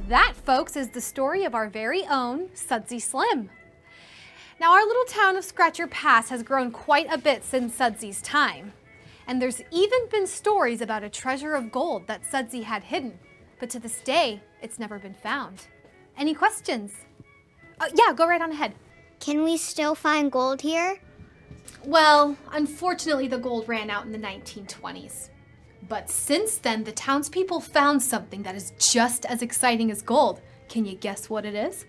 That, folks, is the story of our very own Sudsy Slim. Now, our little town of Scratcher Pass has grown quite a bit since Sudsy's time. And there's even been stories about a treasure of gold that Sudsy had hidden. But to this day, it's never been found. Any questions? Yeah, go right on ahead. Can we still find gold here? Well, unfortunately, the gold ran out in the 1920s. But since then, the townspeople found something that is just as exciting as gold. Can you guess what it is?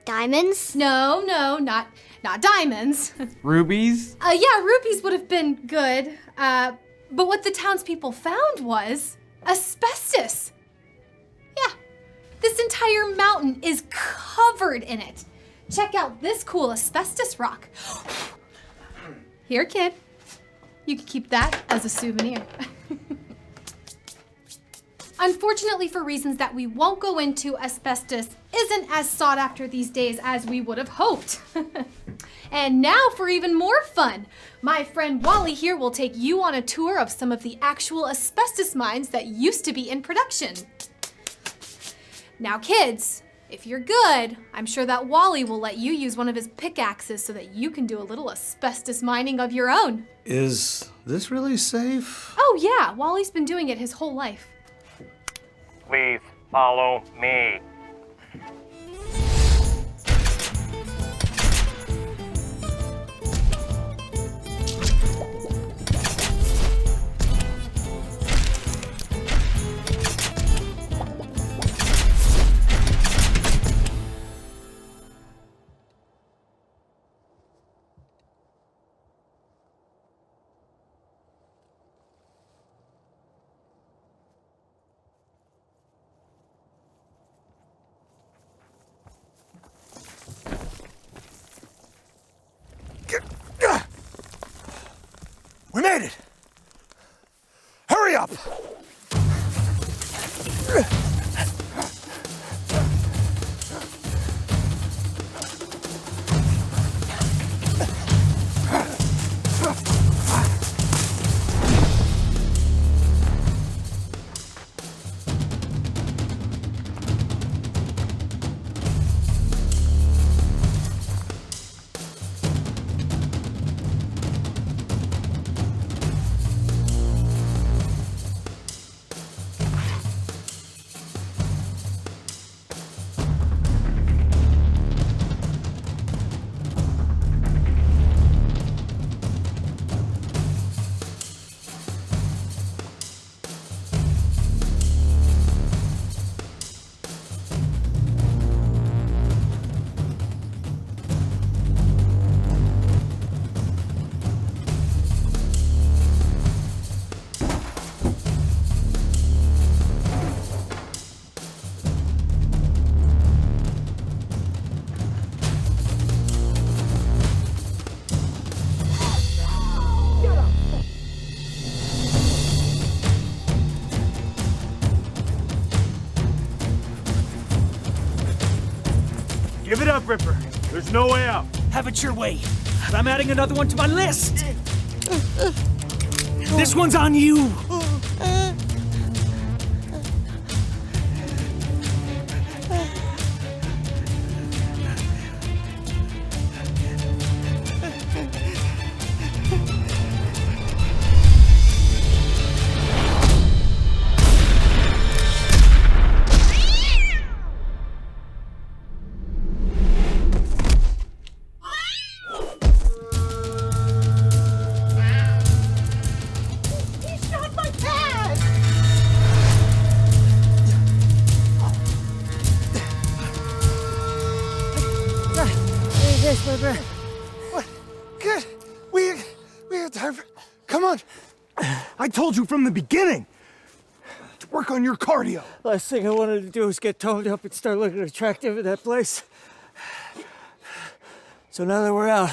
Diamonds? No, not diamonds. Rubies? Yeah, rubies would have been good. But what the townspeople found was asbestos. Yeah, this entire mountain is covered in it. Check out this cool asbestos rock. Here, kid. You can keep that as a souvenir. Unfortunately, for reasons that we won't go into, asbestos isn't as sought after these days as we would have hoped. And now for even more fun. My friend Wally here will take you on a tour of some of the actual asbestos mines that used to be in production. Now kids, if you're good, I'm sure that Wally will let you use one of his pickaxes so that you can do a little asbestos mining of your own. Is this really safe? Oh yeah, Wally's been doing it his whole life. Please follow me. We made it! Hurry up! Give it up, Ripper. There's no way out. Have it your way. I'm adding another one to my list. This one's on you. What? Good. We have time for... Come on. I told you from the beginning to work on your cardio. Last thing I wanted to do was get toned up and start looking attractive in that place. So now that we're out,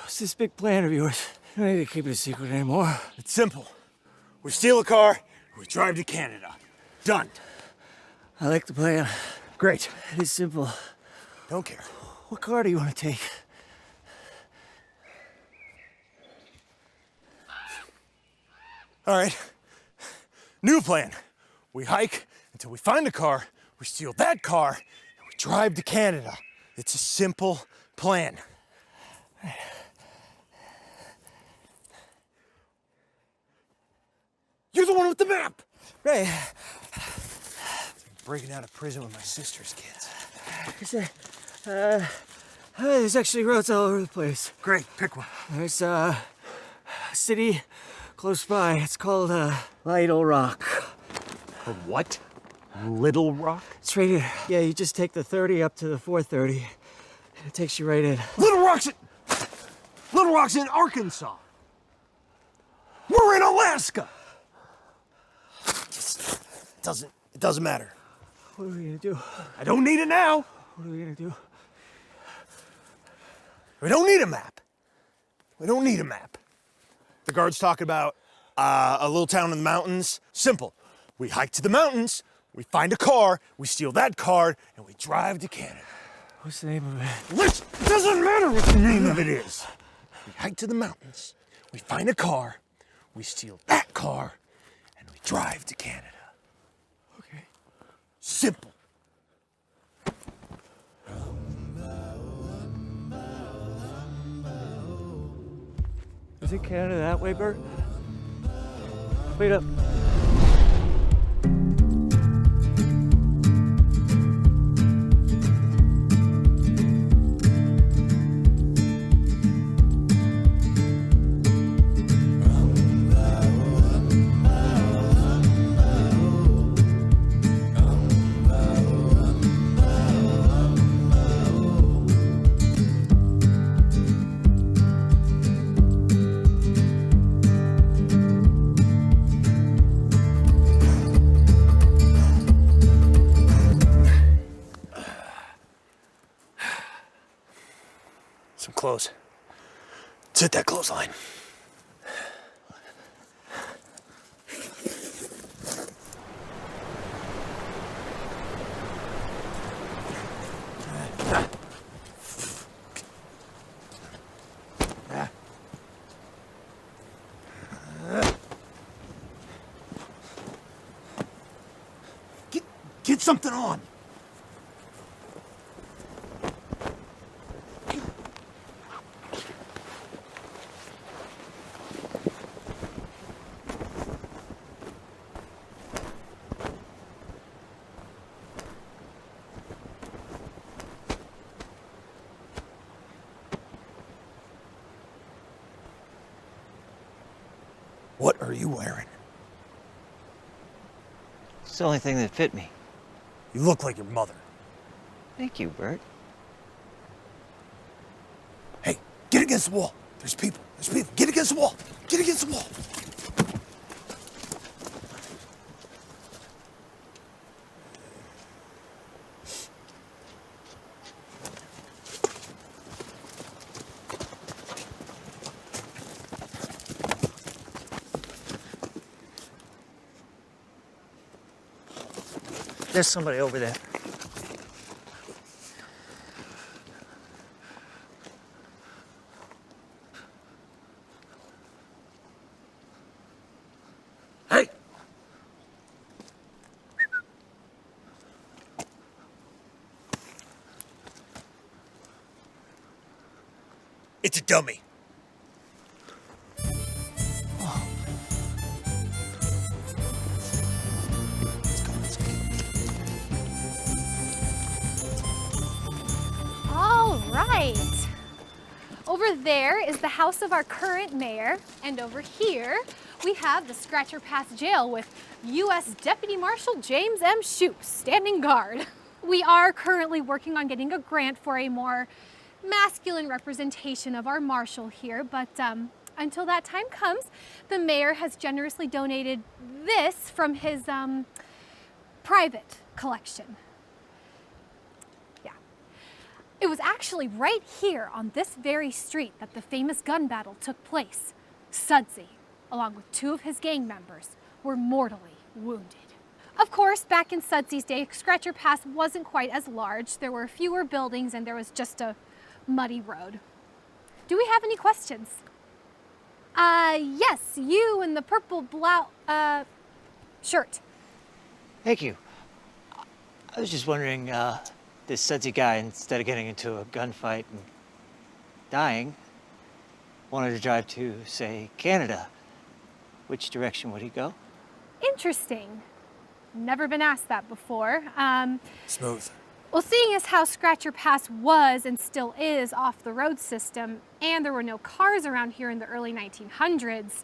what's this big plan of yours? You don't need to keep it a secret anymore. It's simple. We steal a car, we drive to Canada. Done. I like the plan. Great. It's simple. Don't care. What car do you want to take? All right. New plan. We hike until we find a car, we steal that car, and we drive to Canada. It's a simple plan. You're the one with the map! Right. Breaking out of prison with my sister's kids. There's actually roads all over the place. Great, pick one. There's a city close by. It's called Little Rock. What? Little Rock? It's right here. Yeah, you just take the 30 up to the 430. It takes you right in. Little Rock's in Arkansas. We're in Alaska. It doesn't matter. What are we gonna do? I don't need it now. What are we gonna do? We don't need a map. We don't need a map. The guards talk about a little town in the mountains. Simple. We hike to the mountains, we find a car, we steal that car, and we drive to Canada. What's the name of it? Listen, it doesn't matter what the name of it is. We hike to the mountains, we find a car, we steal that car, and we drive to Canada. Okay. Simple. Is it Canada that way, Bert? Wait up. Some clothes. Let's hit that clothesline. Get something on. What are you wearing? It's the only thing that fit me. You look like your mother. Thank you, Bert. Hey, get against the wall. There's people. There's people. Get against the wall. Get against the wall. There's somebody over there. Hey! It's a dummy. All right. Over there is the house of our current mayor, and over here we have the Scratcher Pass jail with U.S. Deputy Marshal James M. Shoup standing guard. We are currently working on getting a grant for a more masculine representation of our marshal here, but until that time comes, the mayor has generously donated this from his private collection. It was actually right here on this very street that the famous gun battle took place. Sudsy, along with 2 of his gang members, were mortally wounded. Of course, back in Sudsy's day, Scratcher Pass wasn't quite as large. There were fewer buildings and there was just a muddy road. Do we have any questions? Yes, you in the purple shirt. Thank you. I was just wondering, this Sudsy guy, instead of getting into a gunfight and dying, wanted to drive to, say, Canada. Which direction would he go? Interesting. Never been asked that before. Smooth. Well, seeing as how Scratcher Pass was and still is off the road system, and there were no cars around here in the early 1900s,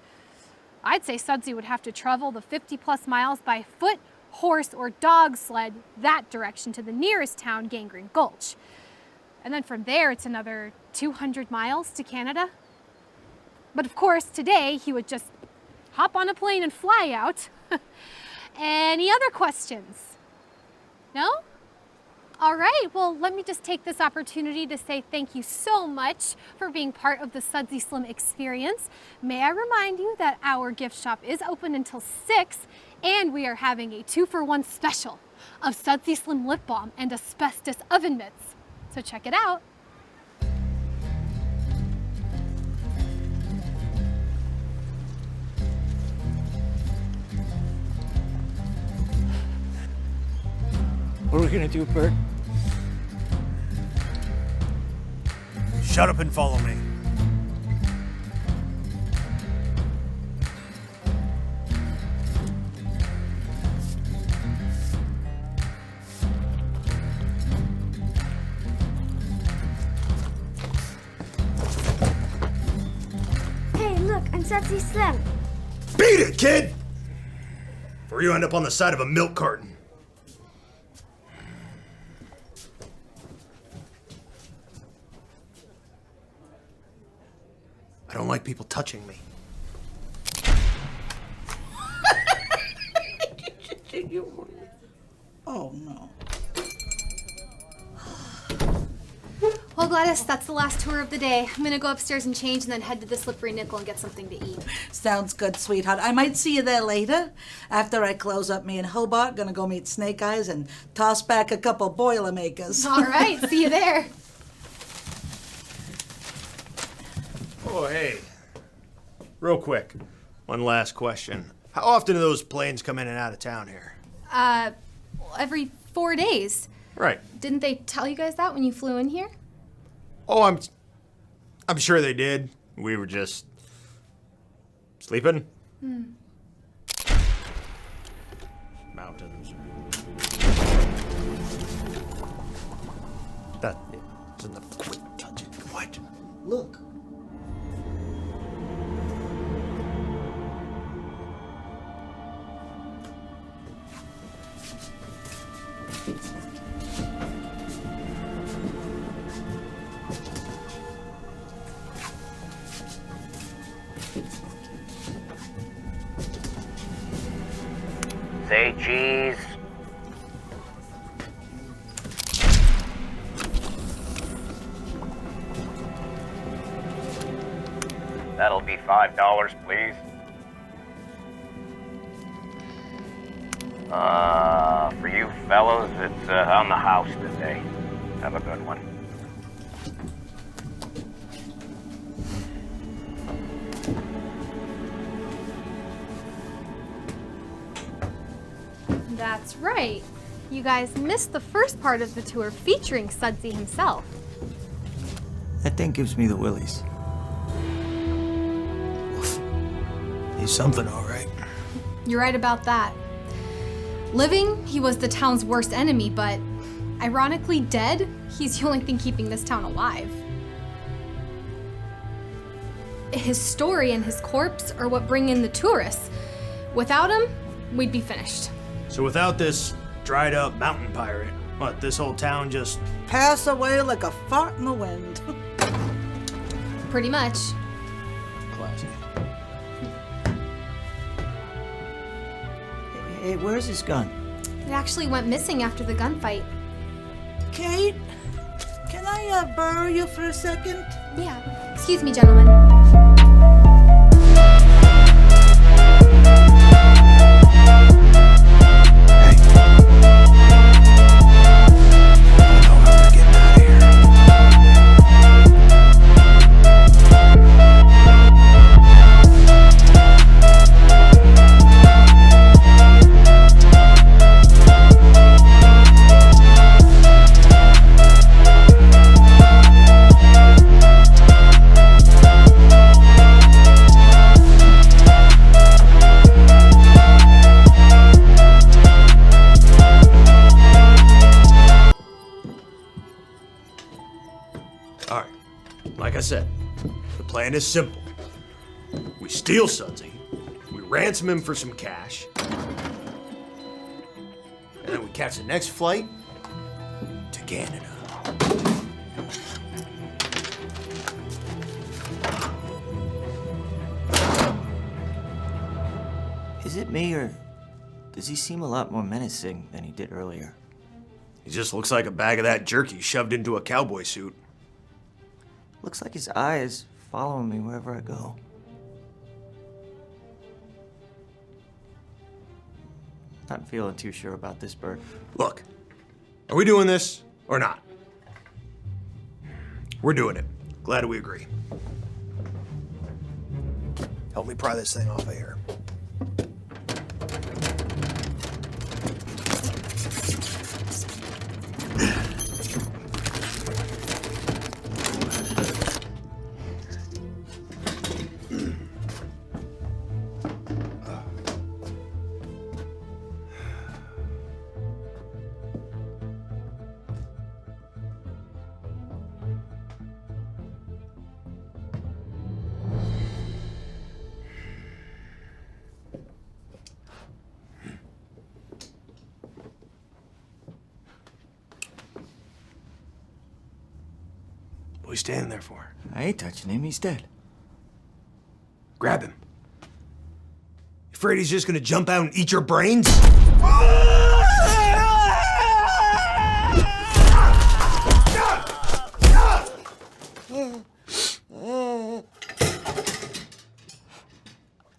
I'd say Sudsy would have to travel the 50+ miles by foot, horse, or dog sled that direction to the nearest town, Gangrene Gulch. And then from there, it's another 200 miles to Canada. But of course, today, he would just hop on a plane and fly out. Any other questions? No? All right, well, let me just take this opportunity to say thank you so much for being part of the Sudsy Slim experience. May I remind you that our gift shop is open until 6, and we are having a 2-for-1 special of Sudsy Slim lip balm and asbestos oven mitts. So check it out. What are we gonna do, Bert? Shut up and follow me. Hey, look, I'm Sudsy Slim. Beat it, kid! Before you end up on the side of a milk carton. I don't like people touching me. Oh no. Well, Gladys, that's the last tour of the day. I'm gonna go upstairs and change and then head to the Slippery Nickel and get something to eat. Sounds good, sweetheart. I might see you there later. After I close up me in Hobart, gonna go meet Snake Eyes and toss back a couple Boilermakers. All right, see you there. Oh, hey. Real quick, one last question. How often do those planes come in and out of town here? Every 4 days. Right. Didn't they tell you guys that when you flew in here? Oh, I'm sure they did. We were just sleeping. Mountains. That isn't the quick touch. What? Look. Say cheese. That'll be $5, please. For you fellows, it's on the house today. Have a good one. That's right. You guys missed the first part of the tour featuring Sudsy himself. That thing gives me the willies. He's something, all right. You're right about that. Living, he was the town's worst enemy, but ironically dead, he's the only thing keeping this town alive. His story and his corpse are what bring in the tourists. Without him, we'd be finished. So without this dried up mountain pirate, what, this whole town just... Pass away like a fart in the wind. Pretty much. classy? Hey, where's his gun? It actually went missing after the gunfight. Kate, can I borrow you for a second? Yeah. Excuse me, gentlemen. All right, like I said, the plan is simple. We steal Sudsy, we ransom him for some cash, and then we catch the next flight to Canada. Is it me, or does he seem a lot more menacing than he did earlier? He just looks like a bag of that jerky shoved into a cowboy suit. Looks like his eyes following me wherever I go. Not feeling too sure about this, Bert. Look, are we doing this or not? We're doing it. Glad we agree. Help me pry this thing off of here. What are you standing there for? I ain't touching him. He's dead. Grab him. You afraid he's just gonna jump out and eat your brains?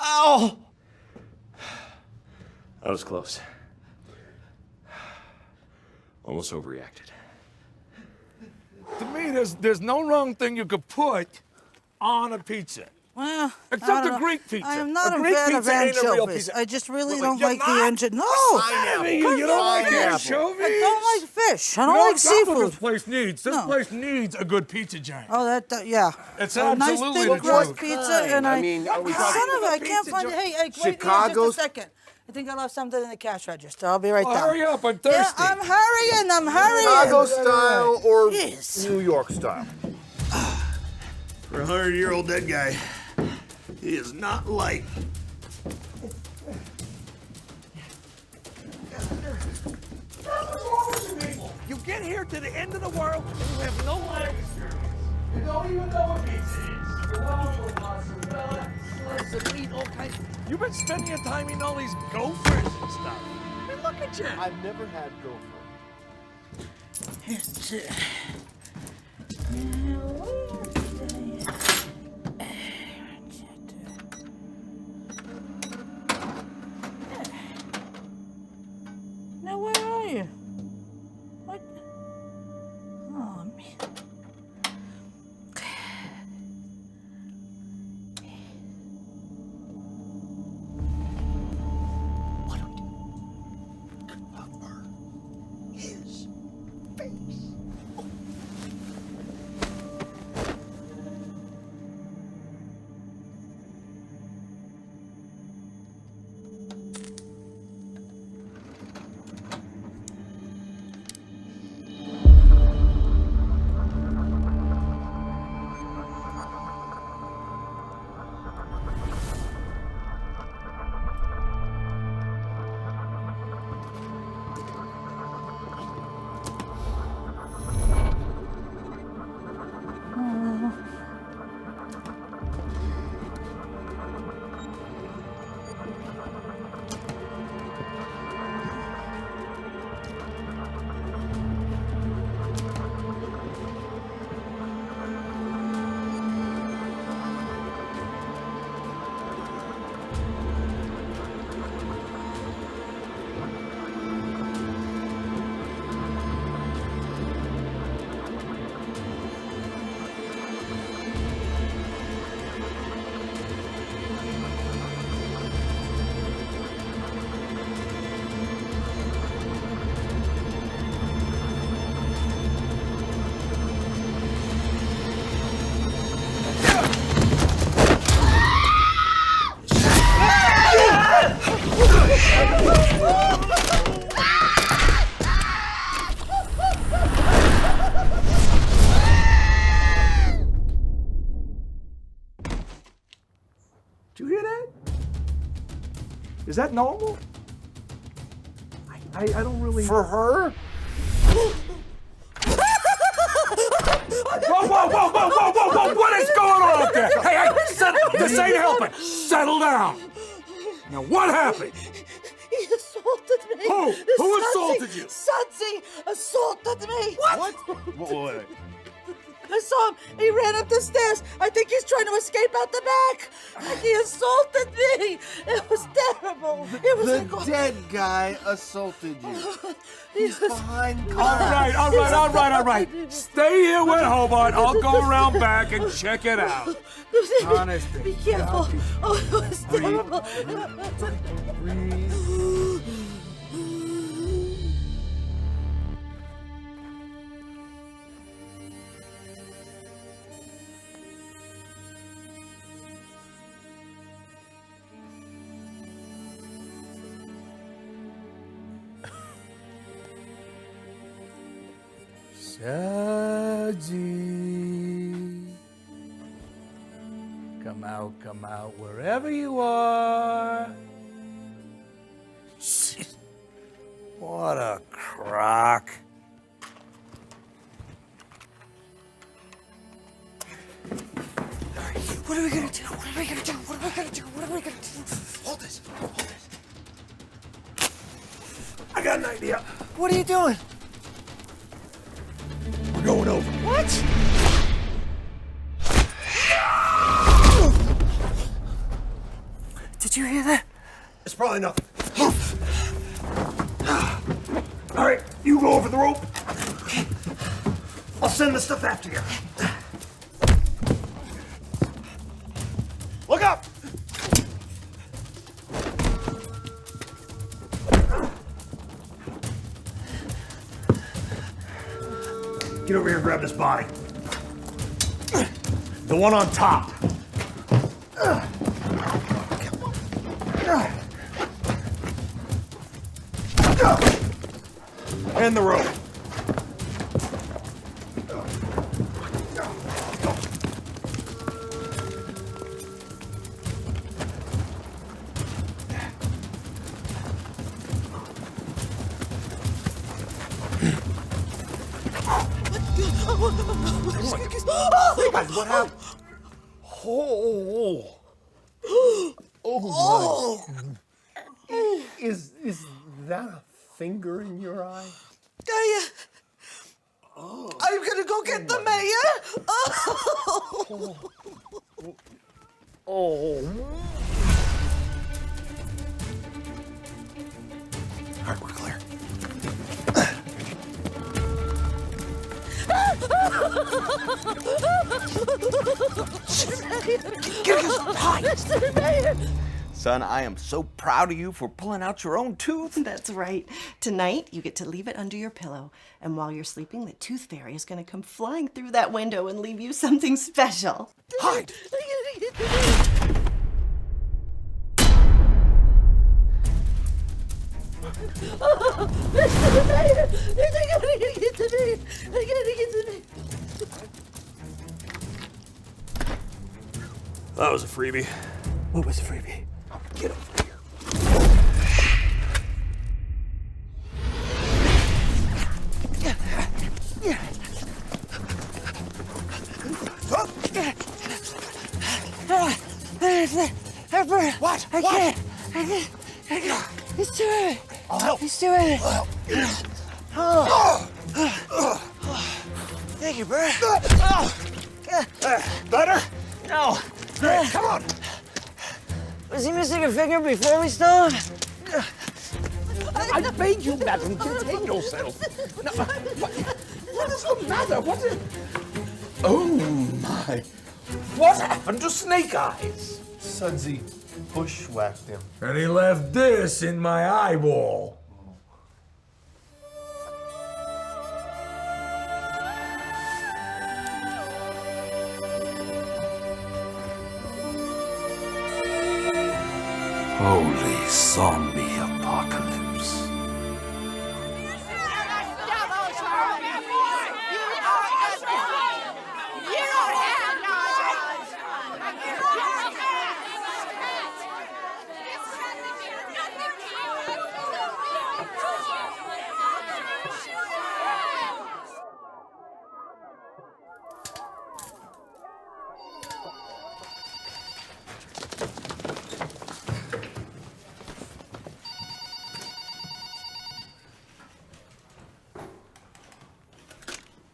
Ow! That was close. Almost overreacted. To me, there's no wrong thing you could put on a pizza. Well, Except a Greek pizza. I am not A a Greek fan of pizza ain't a real anchovies. pizza. I just really Wait, don't you're like the not? engine. No! You don't like anchovies? I don't like fish. I don't like That's what seafood. this place needs. This No. place needs a good pizza giant. Oh, yeah. It's A nice absolutely thick the crust truth. pizza, and I mean, are we Son of talking a, I can't find it. Hey, wait here Chicago's- just a second. I think I left something in the cash register. I'll be right Oh, down. hurry up, I'm Yeah, thirsty. I'm hurrying. Chicago style or Yes. New York style? For a 100-year-old dead guy, he is not light. You get here to the end of the world and you have no life experience. You don't even know what pizza is. You want mozzarella, slice of meat, all kinds. You've been spending your time eating all these gophers and stuff. I mean, look at you. I've never had gopher. Now, where are you? What? Oh, man. His face. Did you hear that? Is that normal? I don't really. For her? Whoa! What is going on up there? Hey, this ain't helping. Settle down. Now, what happened? He assaulted me. Who? This Who Sudsy- assaulted you? Sudsy assaulted me. What? Wait. I saw him. He ran up the stairs. I think he's trying to escape out the back. He assaulted me. It was terrible. It was The like, dead guy assaulted you. He's behind All right. Stay here with Hobart. I'll go around back and check it out. Honest. Be careful. Oh, it was terrible. Sudsy. Come out, wherever you are. What a crock. What are we gonna do? Hold this. I got an idea. What are you doing? We're going over. What? Did you hear that? It's probably nothing. All right, you go over the rope. I'll send the stuff after you. Look up! Get over here and grab this body. The one on top. And the rope. Guys, what happened? Oh. Oh my. Is that a finger in your eye? Are you gonna go get the mayor? Oh. All right, we're clear. Son, I am so proud of you for pulling out your own tooth. That's right. Tonight, you get to leave it under your pillow. And while you're sleeping, the tooth fairy is going to come flying through that window and leave you something special. Hide! That was a freebie. What was the freebie? Get over here. What? I can't. It's too heavy. I'll help. It's too heavy. I'll help. Thank you, Bert. Better? No. Great, come on. Was he missing a finger before we stole him? I beg you, madam, contain yourself. No, what is the matter? What is... Oh, my. What happened to Snake Eyes? Sudsy bushwhacked him. And he left this in my eyeball. Holy zombie apocalypse.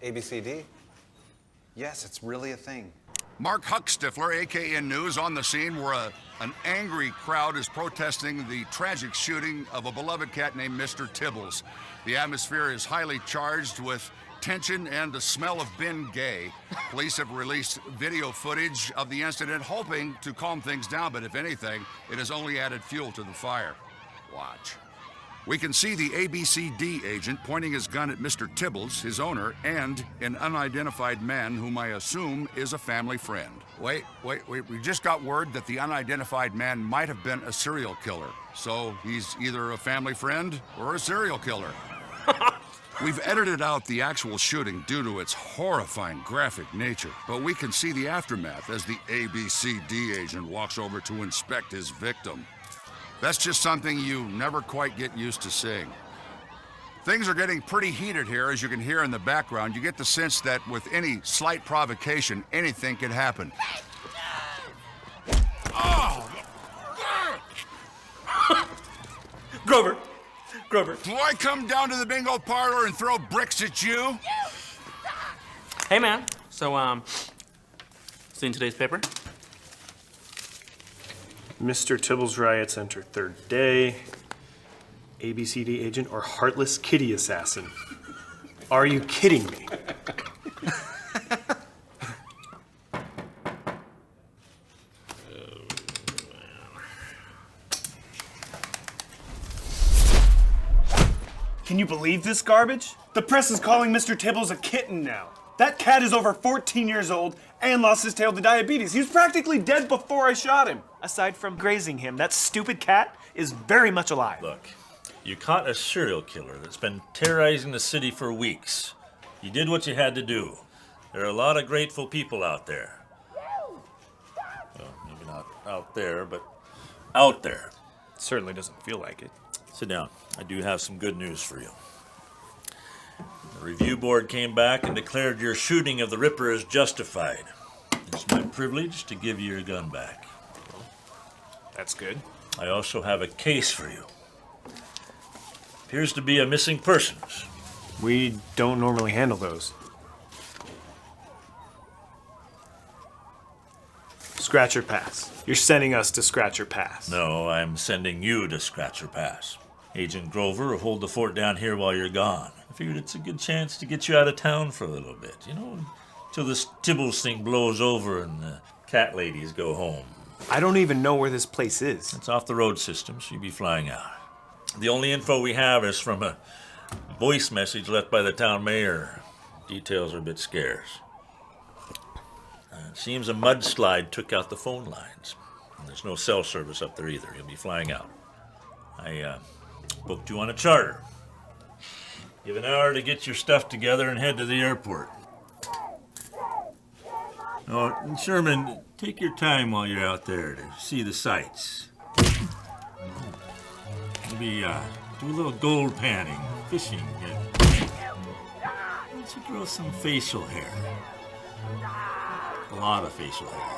ABCD? Yes, it's really a thing. Mark Huckstifler, AKN News, on the scene where an angry crowd is protesting the tragic shooting of a beloved cat named Mr. Tibbles. The atmosphere is highly charged with tension and the smell of Ben Gay. Police have released video footage of the incident, hoping to calm things down, but if anything, it has only added fuel to the fire. Watch. We can see the ABCD agent pointing his gun at Mr. Tibbles, his owner, and an unidentified man whom I assume is a family friend. Wait, we just got word that the unidentified man might have been a serial killer. So he's either a family friend or a serial killer. We've edited out the actual shooting due to its horrifying graphic nature, but we can see the aftermath as the ABCD agent walks over to inspect his victim. That's just something you never quite get used to seeing. Things are getting pretty heated here, as you can hear in the background. You get the sense that with any slight provocation, anything could happen. Oh! Grover! Do I come down to the bingo parlor and throw bricks at you? Hey, man. So, seen today's paper? Mr. Tibbles riots enter third day. ABCD agent or heartless kitty assassin. Are you kidding me? Can you believe this garbage? The press is calling Mr. Tibbles a kitten now. That cat is over 14 years old and lost his tail to diabetes. He was practically dead before I shot him. Aside from grazing him, that stupid cat is very much alive. Look, you caught a serial killer that's been terrorizing the city for weeks. You did what you had to do. There are a lot of grateful people out there. Well, maybe not out there, but out there. It certainly doesn't feel like it. Sit down. I do have some good news for you. The review board came back and declared your shooting of the Ripper is justified. It's my privilege to give you your gun back. That's good. I also have a case for you. Appears to be a missing persons. We don't normally handle those. Scratcher Pass. You're sending us to Scratcher Pass. No, I'm sending you to Scratcher Pass. Agent Grover will hold the fort down here while you're gone. I figured it's a good chance to get you out of town for a little bit, you know, till this Tibbles thing blows over and the cat ladies go home. I don't even know where this place is. It's off the road system, so you'll be flying out. The only info we have is from a voice message left by the town mayor. Details are a bit scarce. It seems a mudslide took out the phone lines. And there's no cell service up there either. You'll be flying out. I booked you on a charter. You have an hour to get your stuff together and head to the airport. Oh, and Sherman, take your time while you're out there to see the sights. Maybe do a little gold panning, fishing. Why don't you grow some facial hair? A lot of facial hair.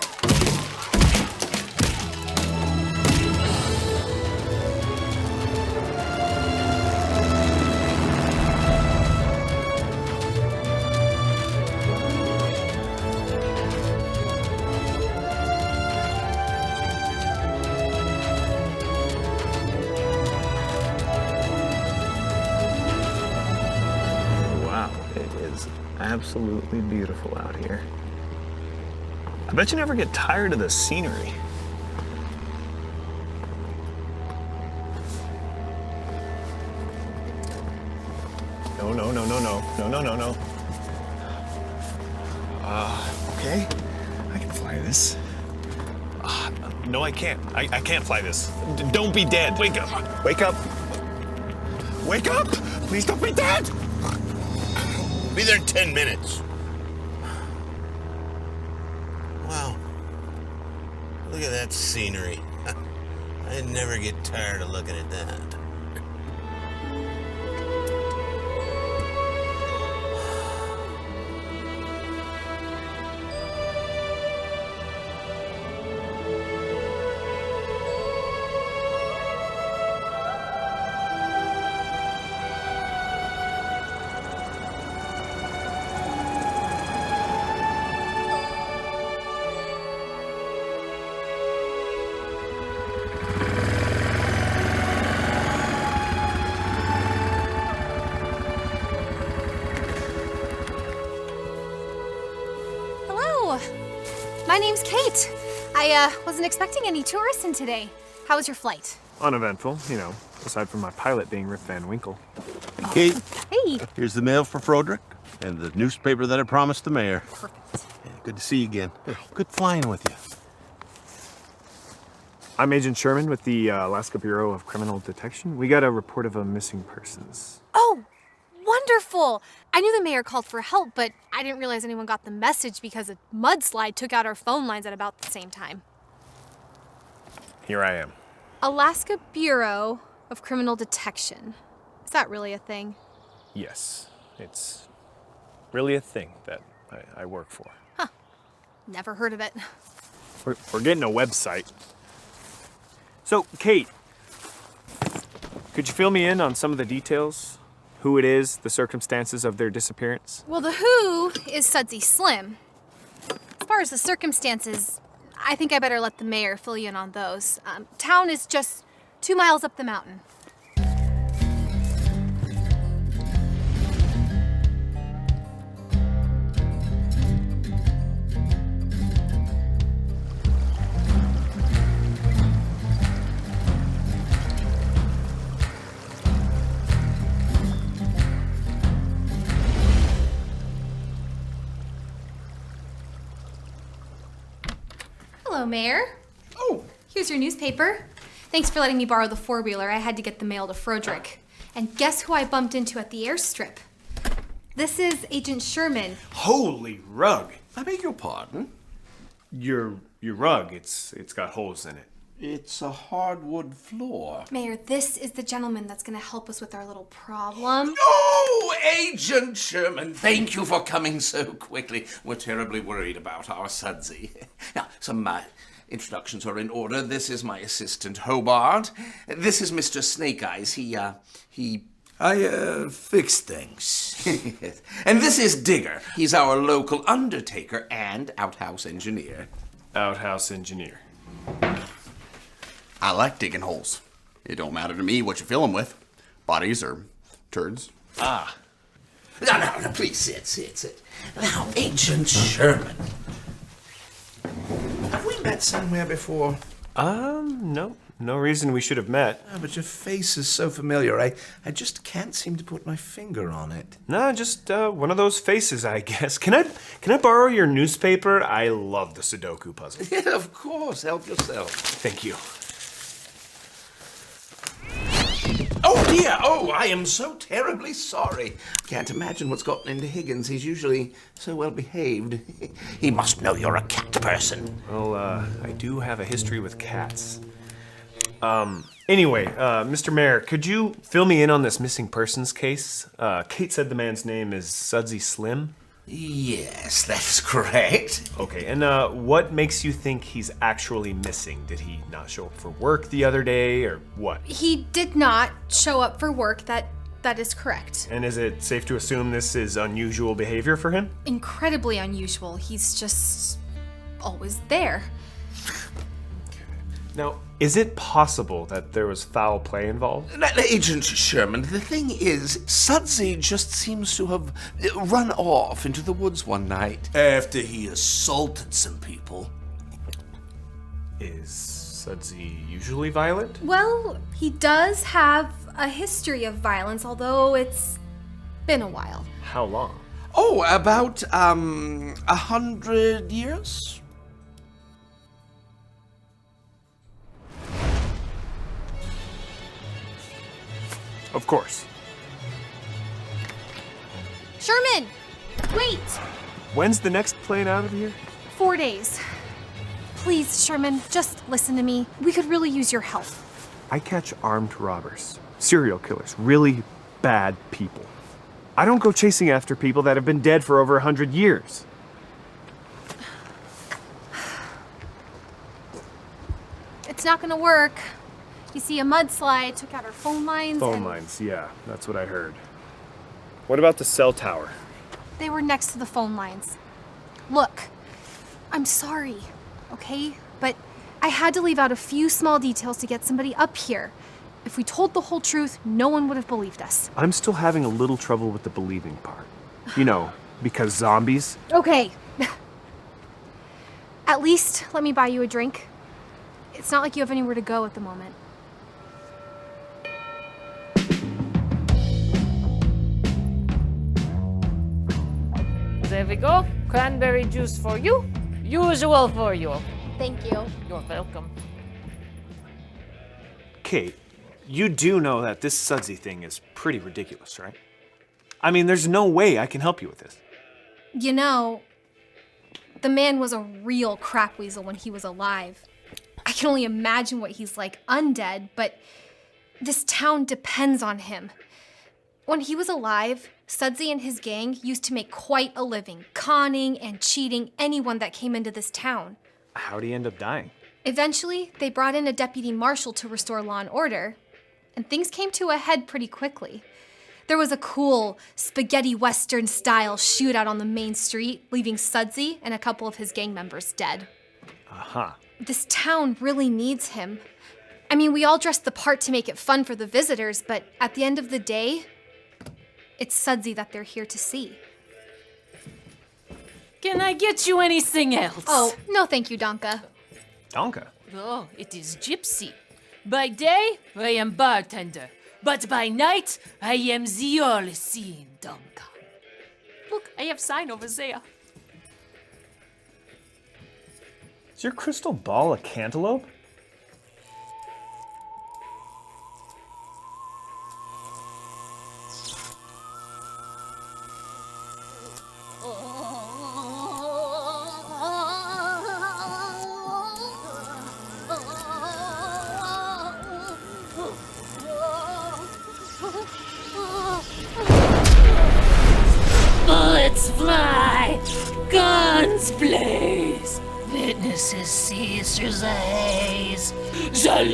Wow, it is absolutely beautiful out here. I bet you never get tired of the scenery. No. Okay, I can fly this. No, I can't. I can't fly this. Don't be dead. Wake up. Wake up. Wake up! Please don't be dead! Be there in 10 minutes. Wow. Look at that scenery. I never get tired of looking at that. name's Kate. I wasn't expecting any tourists in today. How was your flight? Uneventful, you know, aside from my pilot being Rip Van Winkle. Kate, Hey. here's the mail for Froderick and the newspaper that I promised the mayor. Perfect. Yeah, good to see you again. Good flying with you. I'm Agent Sherman with the Alaska Bureau of Criminal Detection. We got a report of a missing persons. Oh, wonderful! I knew the mayor called for help, but I didn't realize anyone got the message because a mudslide took out our phone lines at about the same time. Here I am. Alaska Bureau of Criminal Detection. Is that really a thing? Yes, it's really a thing that I work for. Huh. Never heard of it. We're getting a website. So, Kate, could you fill me in on some of the details? Who it is, the circumstances of their disappearance? Well, the who is Sudsy Slim. As far as the circumstances, I think I better let the mayor fill you in on those. Town is just 2 miles up the mountain. Hello, Mayor. Oh. Here's your newspaper. Thanks for letting me borrow the four-wheeler. I had to get the mail to Froderick. And guess who I bumped into at the airstrip? This is Agent Sherman. Holy rug! I beg your pardon? Your rug, it's got holes in it. It's a hardwood floor. Mayor, this is the gentleman that's gonna help us with our little problem. Oh, Agent Sherman, thank you for coming so quickly. We're terribly worried about our Sudsy. Now, some introductions are in order. This is my assistant, Hobart. This is Mr. Snake Eyes. I fix things. Yes. And this is Digger. He's our local undertaker and outhouse engineer. Outhouse engineer. I like digging holes. It don't matter to me what you fill them with. Bodies or turds. Ah. No, please sit. Now, Agent Sherman. Have we met somewhere before? No. No reason we should have met. But your face is so familiar. I just can't seem to put my finger on it. No, just one of those faces, I guess. Can I borrow your newspaper? I love the Sudoku puzzle. Yeah, of course. Help yourself. Thank you. Oh, dear. Oh, I am so terribly sorry. Can't imagine what's gotten into Higgins. He's usually so well behaved. He must know you're a cat person. Well, I do have a history with cats. Anyway, Mr. Mayor, could you fill me in on this missing persons case? Kate said the man's name is Sudsy Slim? Yes, that's correct. Okay, and what makes you think he's actually missing? Did he not show up for work the other day, or what? He did not show up for work. That is correct. And is it safe to assume this is unusual behavior for him? Incredibly unusual. He's just always there. Now, is it possible that there was foul play involved? Agent Sherman, the thing is, Sudsy just seems to have run off into the woods one night. After he assaulted some people. Is Sudsy usually violent? Well, he does have a history of violence, although it's been a while. How long? Oh, about, 100 years? Of course. Sherman! Wait! When's the next plane out of here? 4 days. Please, Sherman, just listen to me. We could really use your help. I catch armed robbers, serial killers, really bad people. I don't go chasing after people that have been dead for over 100 years. It's not gonna work. You see, a mudslide took out our phone lines. Phone lines, yeah, that's what I heard. What about the cell tower? They were next to the phone lines. Look, I'm sorry, okay? But I had to leave out a few small details to get somebody up here. If we told the whole truth, no one would have believed us. I'm still having a little trouble with the believing part. You know, because zombies. Okay. At least let me buy you a drink. It's not like you have anywhere to go at the moment. There we go. Cranberry juice for you. Usual for you. Thank you. You're welcome. Kate, you do know that this sudsy thing is pretty ridiculous, right? I mean, there's no way I can help you with this. You know, the man was a real crap weasel when he was alive. I can only imagine what he's like undead, but this town depends on him. When he was alive, Sudsy and his gang used to make quite a living, conning and cheating anyone that came into this town. How'd he end up dying? Eventually, they brought in a deputy marshal to restore law and order, and things came to a head pretty quickly. There was a cool spaghetti western style shootout on the main street, leaving Sudsy and a couple of his gang members dead. Uh-huh. This town really needs him. I mean, we all dressed the part to make it fun for the visitors, but at the end of the day, it's Sudsy that they're here to see. Can I get you anything else? Oh, no thank you, Donka. Donka? Oh, it is Gypsy. By day, I am bartender. But by night, I am the all-seeing Donka. Look, I have sign over there. Is your crystal ball a cantaloupe? Bullets fly, guns blaze, witnesses see through the haze. The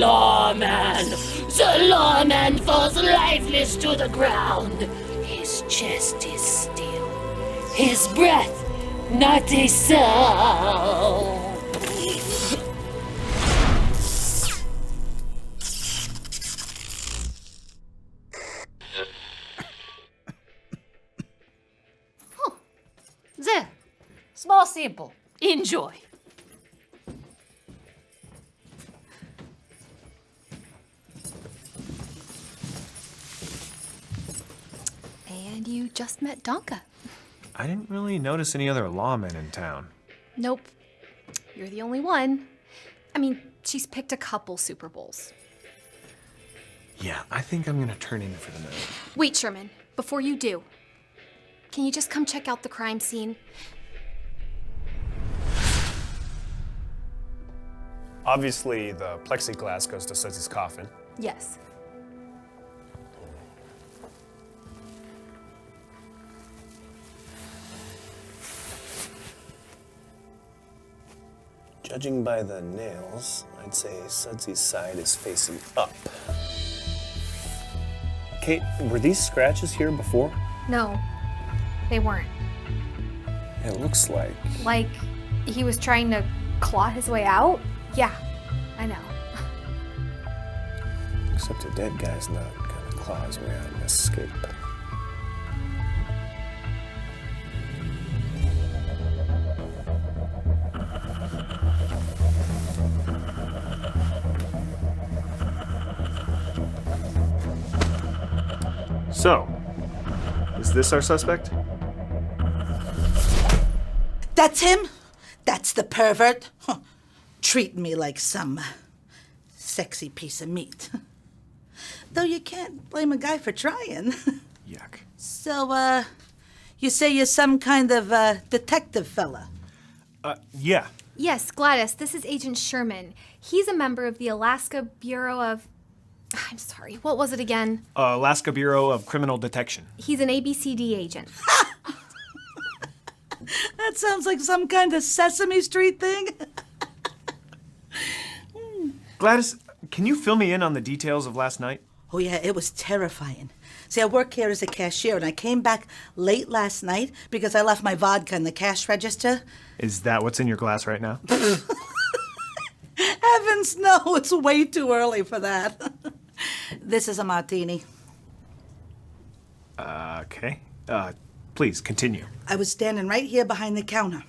lawman falls lifeless to the ground. His chest is still, his breath not a sound. There. Small sample. Enjoy. And you just met Donka. I didn't really notice any other lawmen in town. Nope. You're the only one. I mean, she's picked a couple Super Bowls. Yeah, I think I'm gonna turn in for the night. Wait, Sherman, before you do, can you just come check out the crime scene? Obviously, the plexiglass goes to Sudsy's coffin. Yes. Judging by the nails, I'd say Sudsy's side is facing up. Kate, were these scratches here before? No, they weren't. It looks like... Like he was trying to claw his way out? Yeah, I know. Except a dead guy's not gonna claw his way out and escape. So, is this our suspect? That's him? That's the pervert? Huh. Treat me like some sexy piece of meat. Though you can't blame a guy for trying. Yuck. So, you say you're some kind of detective fella? Yeah. Yes, Gladys, this is Agent Sherman. He's a member of the Alaska Bureau of... I'm sorry, what was it again? Alaska Bureau of Criminal Detection. He's an ABCD agent. That sounds like some kind of Sesame Street thing. Gladys, can you fill me in on the details of last night? Oh, yeah, it was terrifying. See, I work here as a cashier, and I came back late last night because I left my vodka in the cash register. Is that what's in your glass right now? Heavens, no, it's way too early for that. This is a martini. Okay. Please, continue. I was standing right here behind the counter.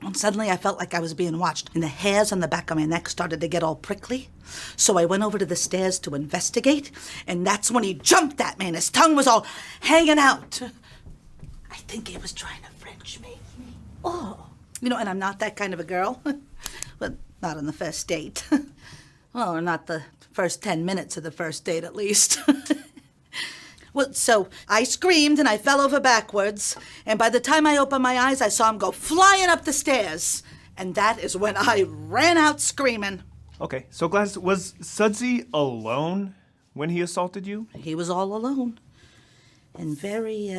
And suddenly I felt like I was being watched, and the hairs on the back of my neck started to get all prickly. So I went over to the stairs to investigate, and that's when he jumped at me, and his tongue was all hanging out. I think he was trying to French me. Oh. You know, and I'm not that kind of a girl. But not on the first date. Well, or not the first 10 minutes of the first date, at least. Well, so I screamed and I fell over backwards, and by the time I opened my eyes, I saw him go flying up the stairs. And that is when I ran out screaming. Okay, so Gladys, was Sudsy alone when he assaulted you? He was all alone. And very,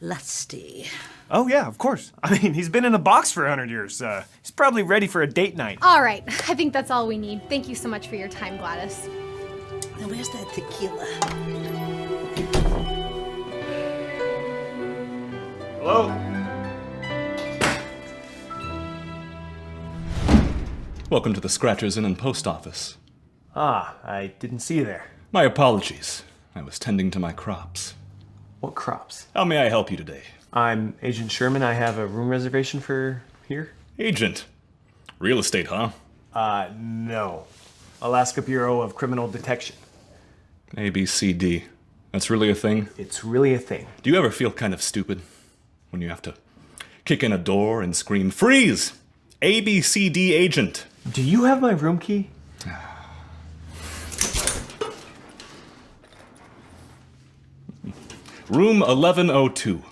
lusty. Oh, yeah, of course. I mean, he's been in a box for 100 years. He's probably ready for a date night. All right, I think that's all we need. Thank you so much for your time, Gladys. Now, where's that tequila? Hello? Welcome to the Scratchers Inn and Post Office. Ah, I didn't see you there. My apologies. I was tending to my crops. What crops? How may I help you today? I'm Agent Sherman. I have a room reservation for here. Agent? Real estate, huh? No. Alaska Bureau of Criminal Detection. ABCD. That's really a thing? It's really a thing. Do you ever feel kind of stupid when you have to kick in a door and scream, "Freeze! ABCD agent"? Do you have my room key? Room 1102.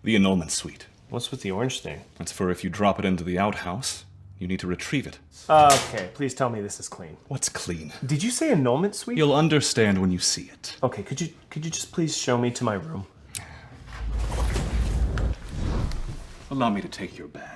The annulment suite. What's with the orange thing? That's for if you drop it into the outhouse, you need to retrieve it. Okay, please tell me this is clean. What's clean? Did you say annulment suite? You'll understand when you see it. Okay, could you just please show me to my room? Allow me to take your bag.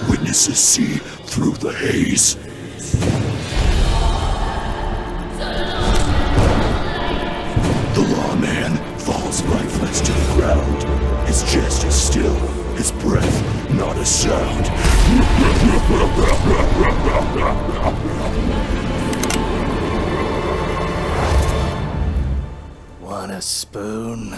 Witnesses see through the haze. The lawman falls lifeless to the ground. His chest is still, his breath not a sound. Want a spoon?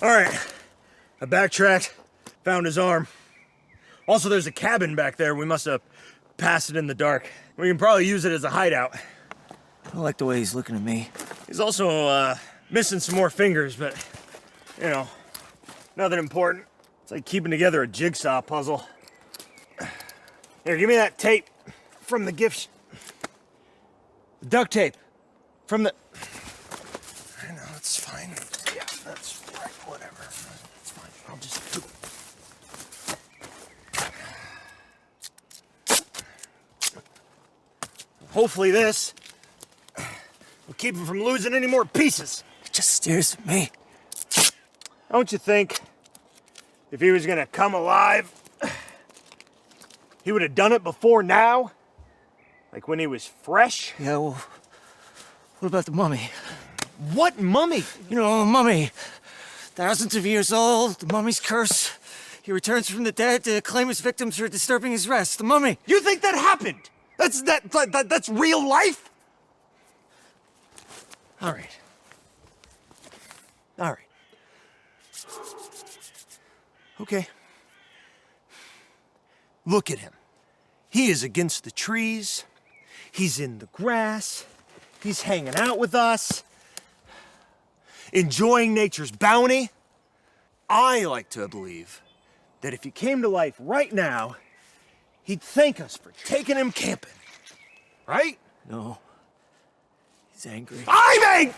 All right, I backtracked, found his arm. Also, there's a cabin back there. We must have passed it in the dark. We can probably use it as a hideout. I don't like the way he's looking at me. He's also missing some more fingers, but, you know, nothing important. It's like keeping together a jigsaw puzzle. Here, give me that tape from the gift. Duct tape from the... I know, it's fine. Yeah, that's right, whatever. It's fine, I'll just do it. Hopefully this will keep him from losing any more pieces. He just stares at me. Don't you think if he was gonna come alive, he would have done it before now? Like when he was fresh? Yeah, well, what about the mummy? What mummy? You know, the mummy. Thousands of years old, the mummy's curse. He returns from the dead to claim his victims for disturbing his rest. The mummy. You think that happened? That's real life? All right. All right. Okay. Look at him. He is against the trees. He's in the grass. He's hanging out with us. Enjoying nature's bounty. I like to believe that if he came to life right now, he'd thank us for taking him camping. Right? No. He's angry. I'm angry!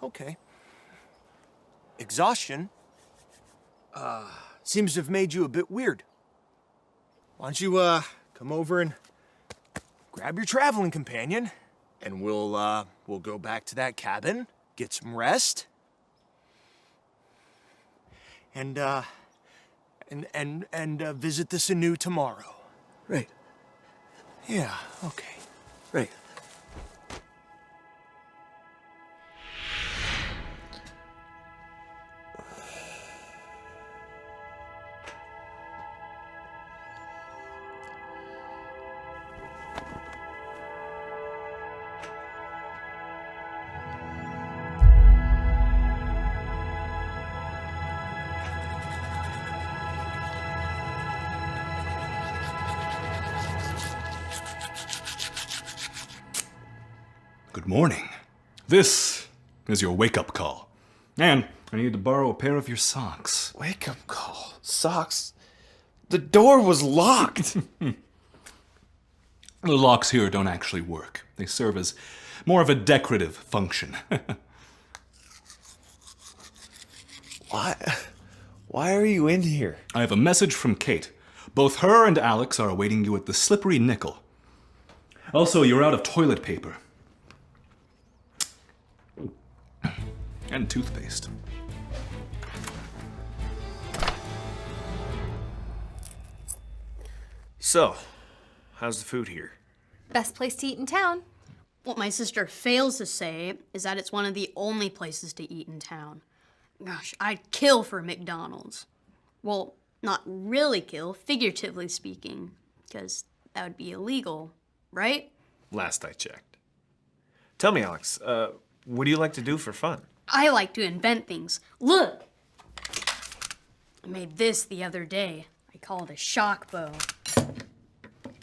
Okay. Exhaustion seems to have made you a bit weird. Why don't you come over and grab your traveling companion, and we'll go back to that cabin, get some rest, and visit the Sanu tomorrow. Right. Yeah. Okay. Right. Good morning. This is your wake-up call. And I need to borrow a pair of your socks. Wake-up call? Socks? The door was locked. The locks here don't actually work. They serve as more of a decorative function. Why are you in here? I have a message from Kate. Both her and Alex are awaiting you at the Slippery Nickel. Also, you're out of toilet paper. And toothpaste. So, how's the food here? Best place to eat in town. What my sister fails to say is that it's one of the only places to eat in town. Gosh, I'd kill for McDonald's. Well, not really kill, figuratively speaking, because that would be illegal, right? Last I checked. Tell me, Alex, what do you like to do for fun? I like to invent things. Look! I made this the other day. I call it a shock bow.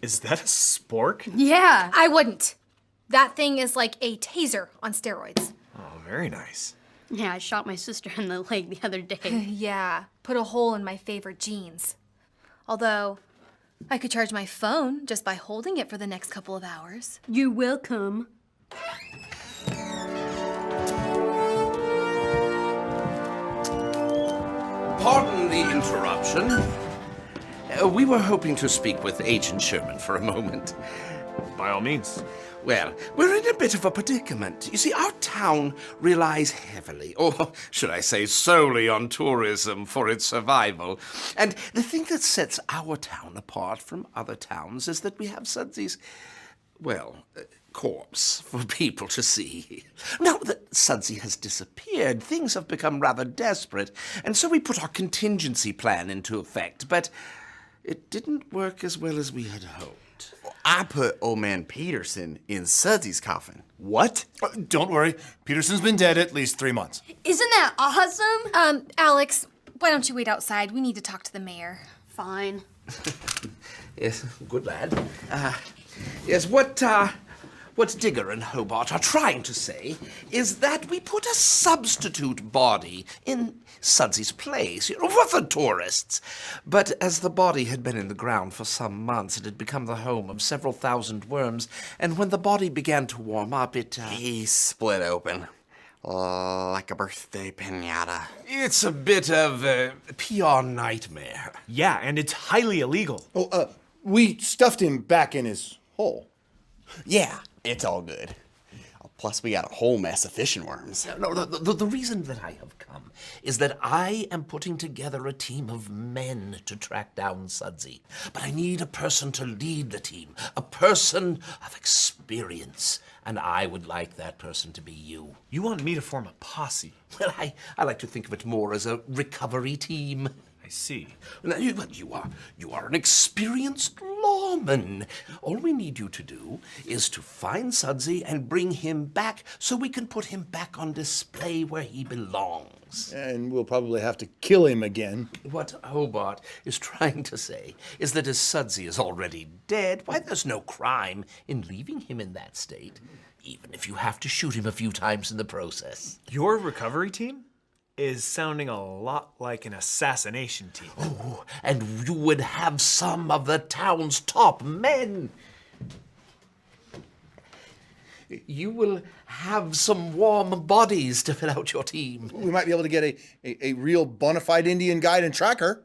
Is that a spork? Yeah, I wouldn't. That thing is like a taser on steroids. Oh, very nice. Yeah, I shot my sister in the leg the other day. Yeah, put a hole in my favorite jeans. Although, I could charge my phone just by holding it for the next couple of hours. You're welcome. Pardon the interruption. We were hoping to speak with Agent Sherman for a moment. By all means. Well, we're in a bit of a predicament. You see, our town relies heavily, or should I say solely, on tourism for its survival. And the thing that sets our town apart from other towns is that we have Sudsy's, corpse for people to see. Now that Sudsy has disappeared, things have become rather desperate, and so we put our contingency plan into effect, but it didn't work as well as we had hoped. I put old man Peterson in Sudsy's coffin. What? Don't worry. Peterson's been dead at least 3 months. Isn't that awesome? Alex, why don't you wait outside? We need to talk to the mayor. Fine. Yes, good lad. Yes, what Digger and Hobart are trying to say is that we put a substitute body in Sudsy's place, for the tourists. But as the body had been in the ground for some months, it had become the home of several thousand worms, and when the body began to warm up, He split open. Like a birthday pinata. It's a bit of a PR nightmare. Yeah, and it's highly illegal. Oh, we stuffed him back in his hole. Yeah, it's all good. Plus, we got a whole mess of fishing worms. No, the reason that I have come is that I am putting together a team of men to track down Sudsy. But I need a person to lead the team, a person of experience. And I would like that person to be you. You want me to form a posse? Well, I like to think of it more as a recovery team. I see. Now, you are an experienced lawman. All we need you to do is to find Sudsy and bring him back so we can put him back on display where he belongs. And we'll probably have to kill him again. What Hobart is trying to say is that as Sudsy is already dead, why, there's no crime in leaving him in that state, even if you have to shoot him a few times in the process. Your recovery team is sounding a lot like an assassination team. Oh, and you would have some of the town's top men. You will have some warm bodies to fill out your team. We might be able to get a real bona fide Indian guide and tracker.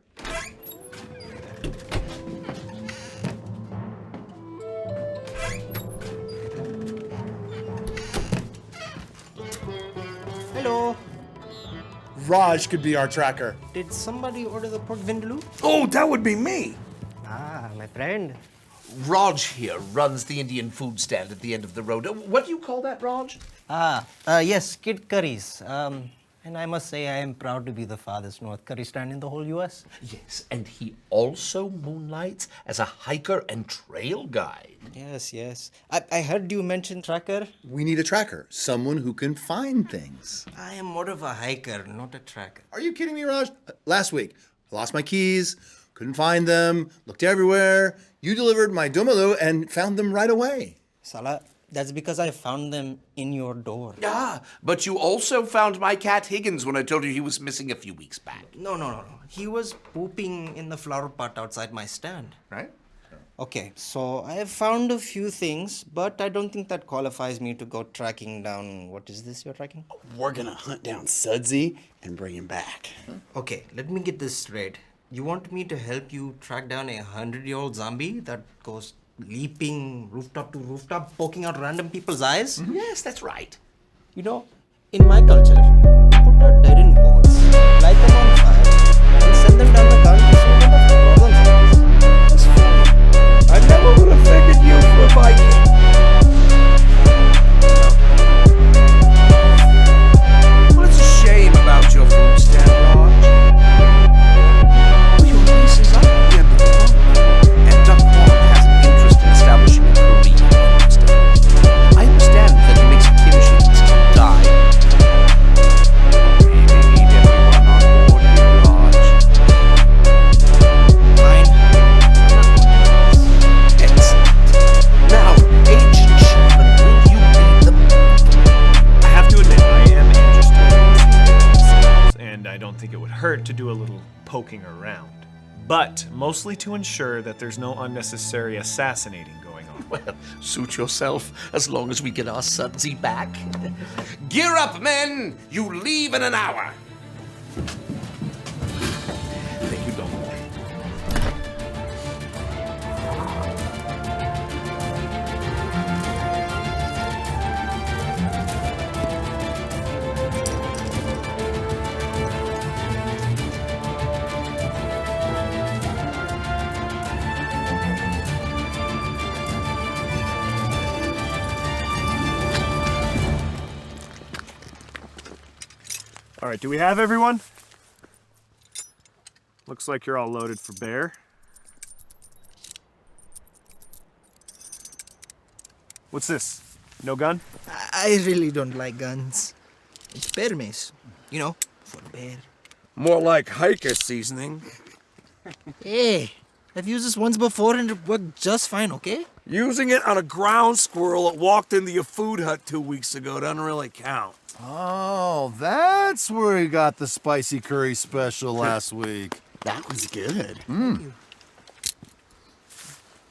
Hello. Raj could be our tracker. Did somebody order the pork vindaloo? Oh, that would be me. Ah, my friend. Raj here runs the Indian food stand at the end of the road. What do you call that, Raj? Yes, Kid Curries. And I must say I am proud to be the farthest north curry stand in the whole U.S. Yes, and he also moonlights as a hiker and trail guide. Yes. I heard you mention tracker. We need a tracker, someone who can find things. I am more of a hiker, not a tracker. Are you kidding me, Raj? Last week, I lost my keys, couldn't find them, looked everywhere. You delivered my Dumalu and found them right away. Salah, that's because I found them in your door. Ah, but you also found my cat Higgins when I told you he was missing a few weeks back. No. He was pooping in the flower pot outside my stand. Right? Okay, so I have found a few things, but I don't think that qualifies me to go tracking down... What is this you're tracking? We're gonna hunt down Sudsy and bring him back. Okay, let me get this straight. You want me to help you track down a 100-year-old zombie that goes leaping rooftop to rooftop, poking out random people's eyes? Yes, that's right. You know, in my culture, put our dead in boats, light them on fire, and send them down the Ganges without problems. It's funny. I never would have figured you for a Viking. Well, it's a shame about your food stand, Raj. Well, your lease is up at the end of the month, and Duck Pond has an interest in establishing a Korean food stand. I understand that it makes kimchi instant die. We may need everyone on board here, Raj. Fine. Excellent. Now, Agent Sherman, will you lead them? I have to admit, I am interested in these, and I don't think it would hurt to do a little poking around. But mostly to ensure that there's no unnecessary assassinating going on. Well, suit yourself, as long as we get our Sudsy back. Gear up, men! You leave in an hour! Thank you, Don. All right, do we have everyone? Looks like you're all loaded for bear. What's this? No gun? I really don't like guns. It's bear mace. You know, for the bear. More like hiker seasoning. Hey, I've used this once before and it worked just fine, okay? Using it on a ground squirrel that walked into your food hut 2 weeks ago doesn't really count. Oh, that's where he got the spicy curry special last week. That was good.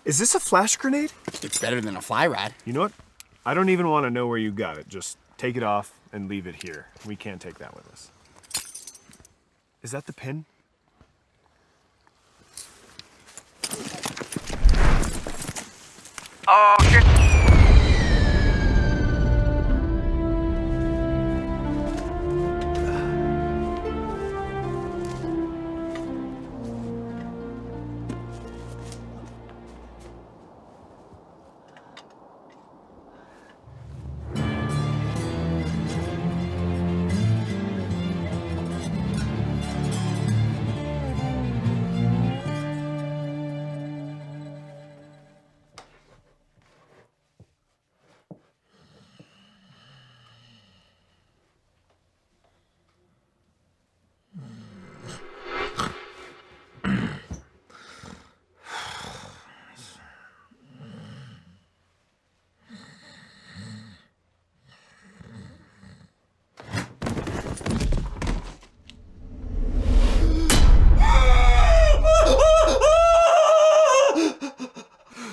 Is this a flash grenade? It's better than a fly rod. You know what? I don't even want to know where you got it. Just take it off and leave it here. We can't take that with us. Is that the pin? Oh, shit.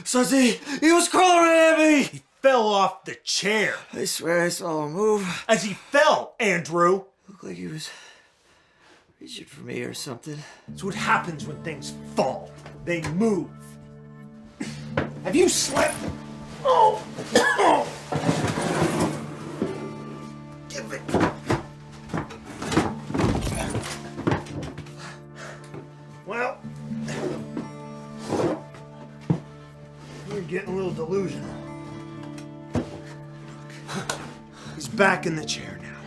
Sudsy, he was crawling right at me! He fell off the chair. I swear I saw him move. As he fell, Andrew. Looked like he was reaching for me or something. That's what happens when things fall. They move. Have you slept? Oh! Give it. Well, you're getting a little delusional. He's back in the chair now.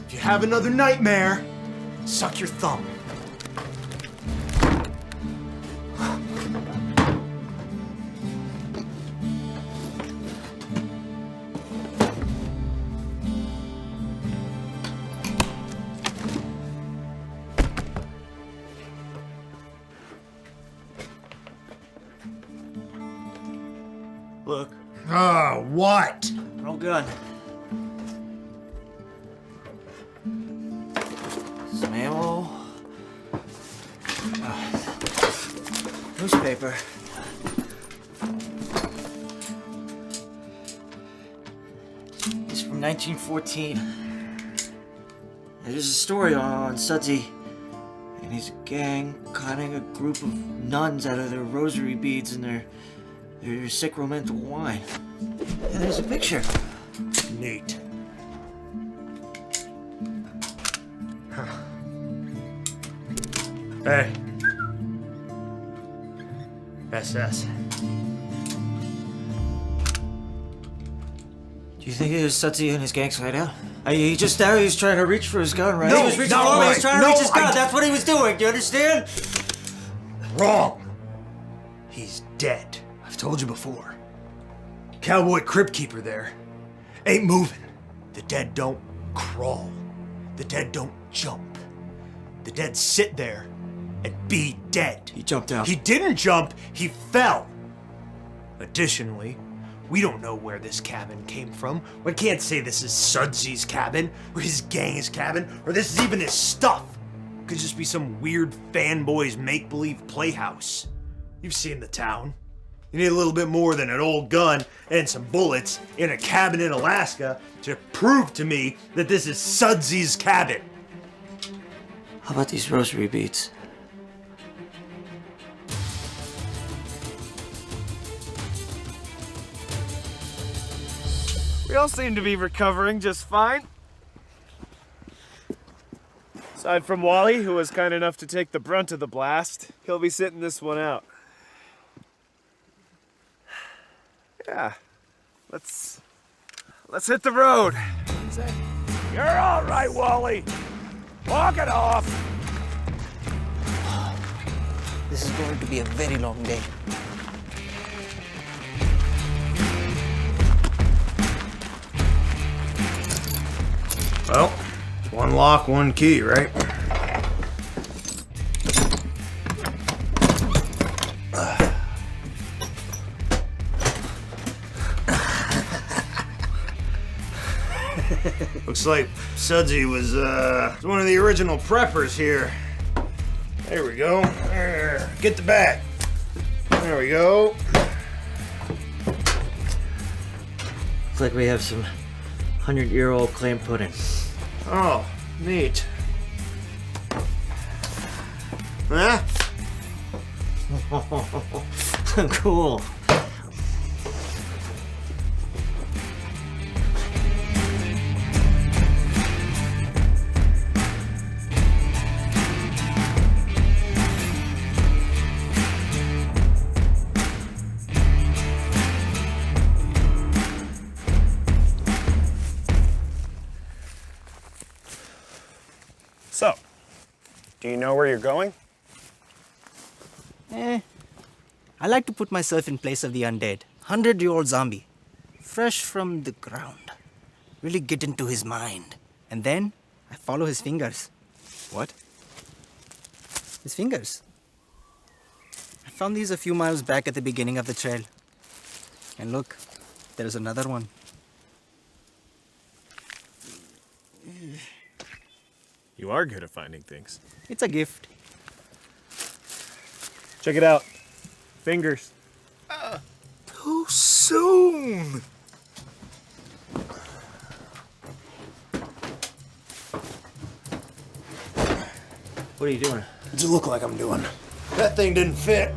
If you have another nightmare, suck your thumb. Look. Oh, what? No gun. Some ammo. Newspaper. It's from 1914. There's a story on Sudsy and his gang conning a group of nuns out of their rosary beads and their sacramental wine. And there's a picture. Neat. Hey. SS. Do you think it was Sudsy and his gang's hideout? He just now he was trying to reach for his gun, right? No, he was reaching not for me. He was right. trying to No, reach his gun. I- That's what he was doing. Do you understand? Wrong. He's dead. I've told you before. Cowboy Crypt Keeper there ain't moving. The dead don't crawl. The dead don't jump. The dead sit there and be dead. He jumped out. He didn't jump, he fell. Additionally, we don't know where this cabin came from. We can't say this is Sudsy's cabin, or his gang's cabin, or this is even his stuff. Could just be some weird fanboy's make-believe playhouse. You've seen the town. You need a little bit more than an old gun and some bullets in a cabin in Alaska to prove to me that this is Sudsy's cabin. How about these rosary beads? We all seem to be recovering just fine. Aside from Wally, who was kind enough to take the brunt of the blast, he'll be sitting this one out. Yeah, let's hit the road. You're all right, Wally. Walk it off. This is going to be a very long day. Well, one lock, one key, right? Looks like Sudsy was one of the original preppers here. There we go. There. Get the bag. There we go. Looks like we have some 100-year-old clam pudding. Oh, neat. Huh? Cool. So, do you know where you're going? I like to put myself in place of the undead. 100-year-old zombie. Fresh from the ground. Really get into his mind. And then, I follow his fingers. What? His fingers. I found these a few miles back at the beginning of the trail. And look, there's another one. You are good at finding things. It's a gift. Check it out. Fingers. Too soon. What are you doing? What's it look like I'm doing? That thing didn't fit.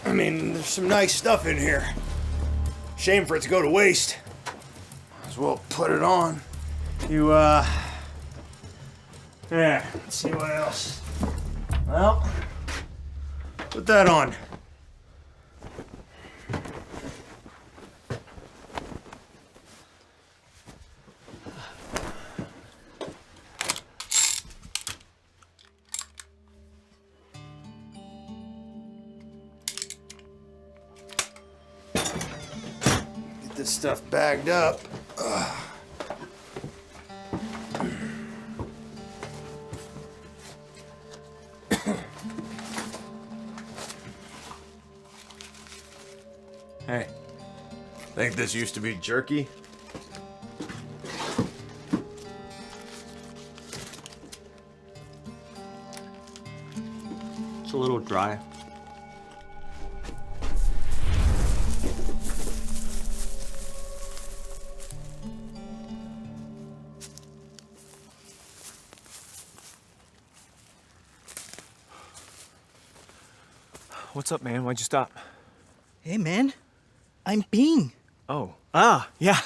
I mean, there's some nice stuff in here. Shame for it to go to waste. Might as well put it on. Yeah, let's see what else. Well, put that on. Get this stuff bagged up. Hey, think this used to be jerky? It's a little dry. What's up, man? Why'd you stop? Hey, man. I'm peeing. Oh. Ah, yeah.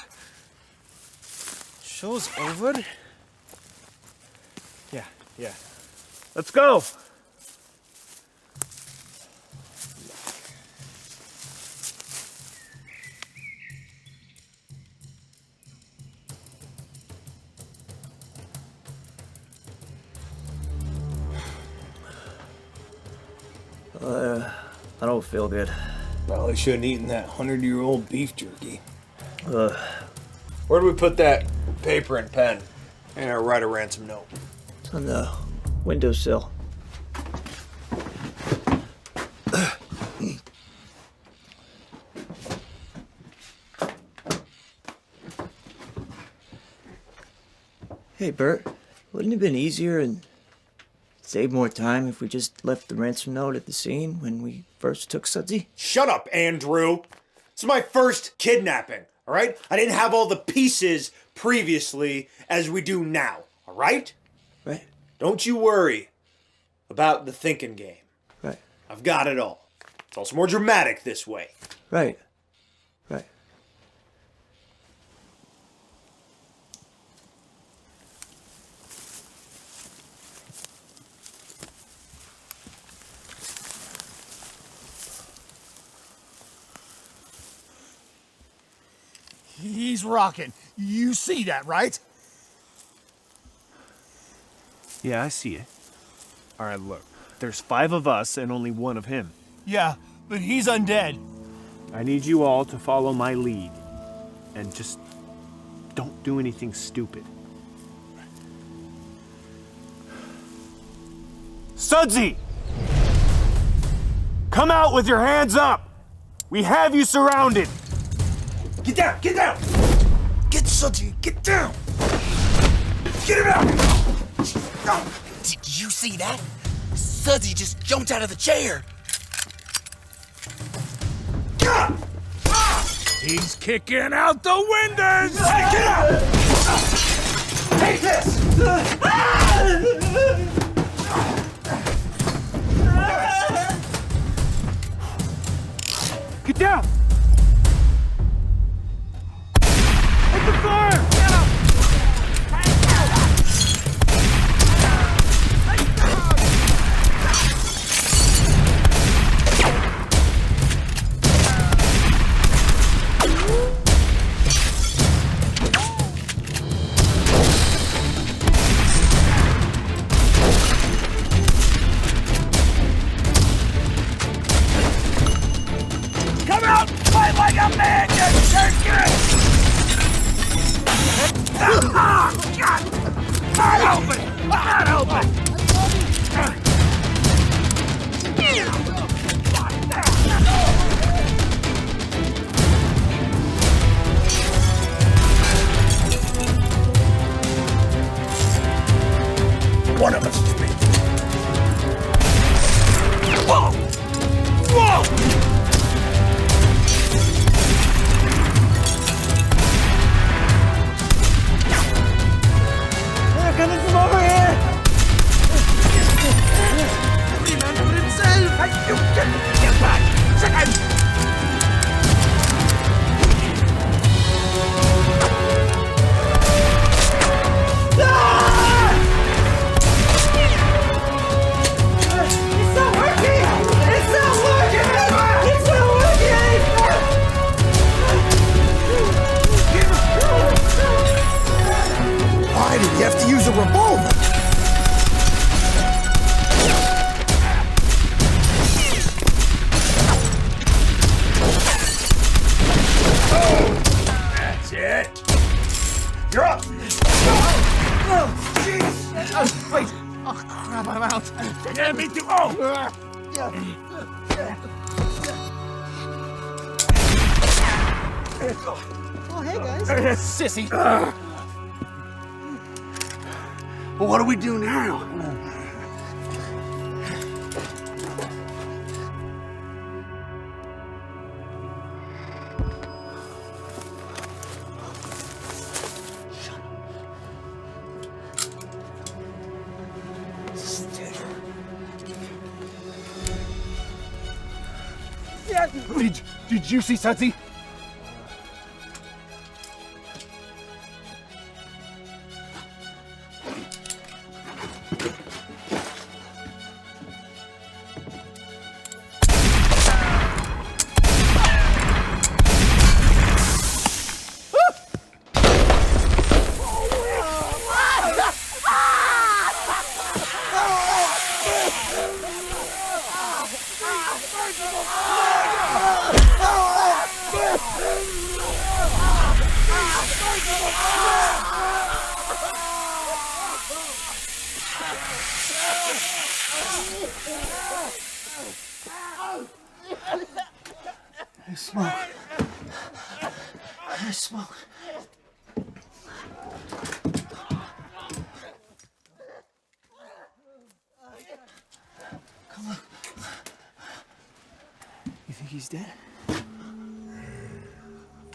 Show's over. Yeah. Let's go! I don't feel good. Probably shouldn't have eaten that 100-year-old beef jerky. Where do we put that paper and pen? And our write a ransom note. It's on the windowsill. Hey, Bert, wouldn't it have been easier and save more time if we just left the ransom note at the scene when we first took Sudsy? Shut up, Andrew! This is my first kidnapping, all right? I didn't have all the pieces previously as we do now, all right? Right. Don't you worry about the thinking game. Right. I've got it all. It's also more dramatic this way. Right. Right. He's rocking. You see that, right? Yeah, I see it. All right, look. there's 5 of us and only 1 of him. Yeah, but he's undead. I need you all to follow my lead. And just don't do anything stupid. Sudsy! Come out with your hands up! We have you surrounded! Get down! Get down! Get Sudsy! Get down! Get him out! Did you see that? Sudsy just jumped out of the chair. He's kicking out the windows! Get out! Take this! Get down! Open fire! Come out! Fight like a man, you turkey! Ah, God! Not open! Not open! One of us is me. Whoa! Whoa! They're coming from over here! Remember himself! You get back! Second! It's not working! It's not working! It's not working! Why did you have to use a revolver? That's it! You're up! Oh, jeez! Wait! Oh, crap, I'm out! Yeah, me too! Oh! Oh, hey guys. Sissy! Well, what do we do now? Did you see Sudsy? There's smoke. There's smoke. Come on. You think he's dead?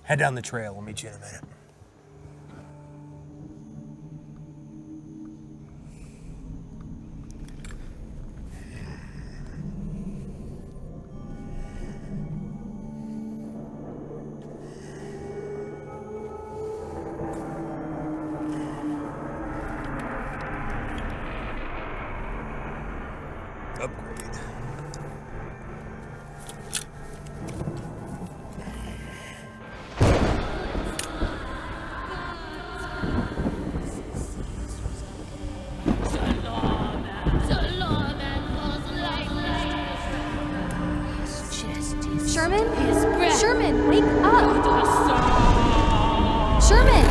Head down the trail. We'll meet you in a minute. Upgrade. Sherman? His breath. Sherman, wake up! Sherman!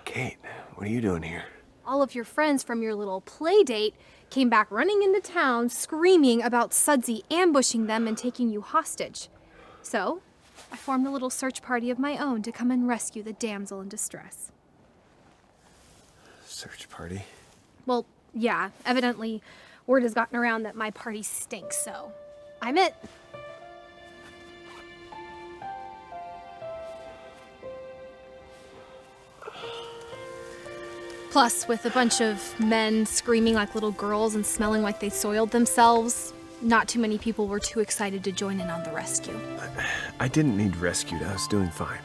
Kate, what are you doing here? All of your friends from your little play date came back running into town screaming about Sudsy ambushing them and taking you hostage. So, I formed a little search party of my own to come and rescue the damsel in distress. Search party? Well, yeah, evidently word has gotten around that my party stinks, so I'm it. Plus, with a bunch of men screaming like little girls and smelling like they soiled themselves, not too many people were too excited to join in on the rescue. I didn't need rescued. I was doing fine.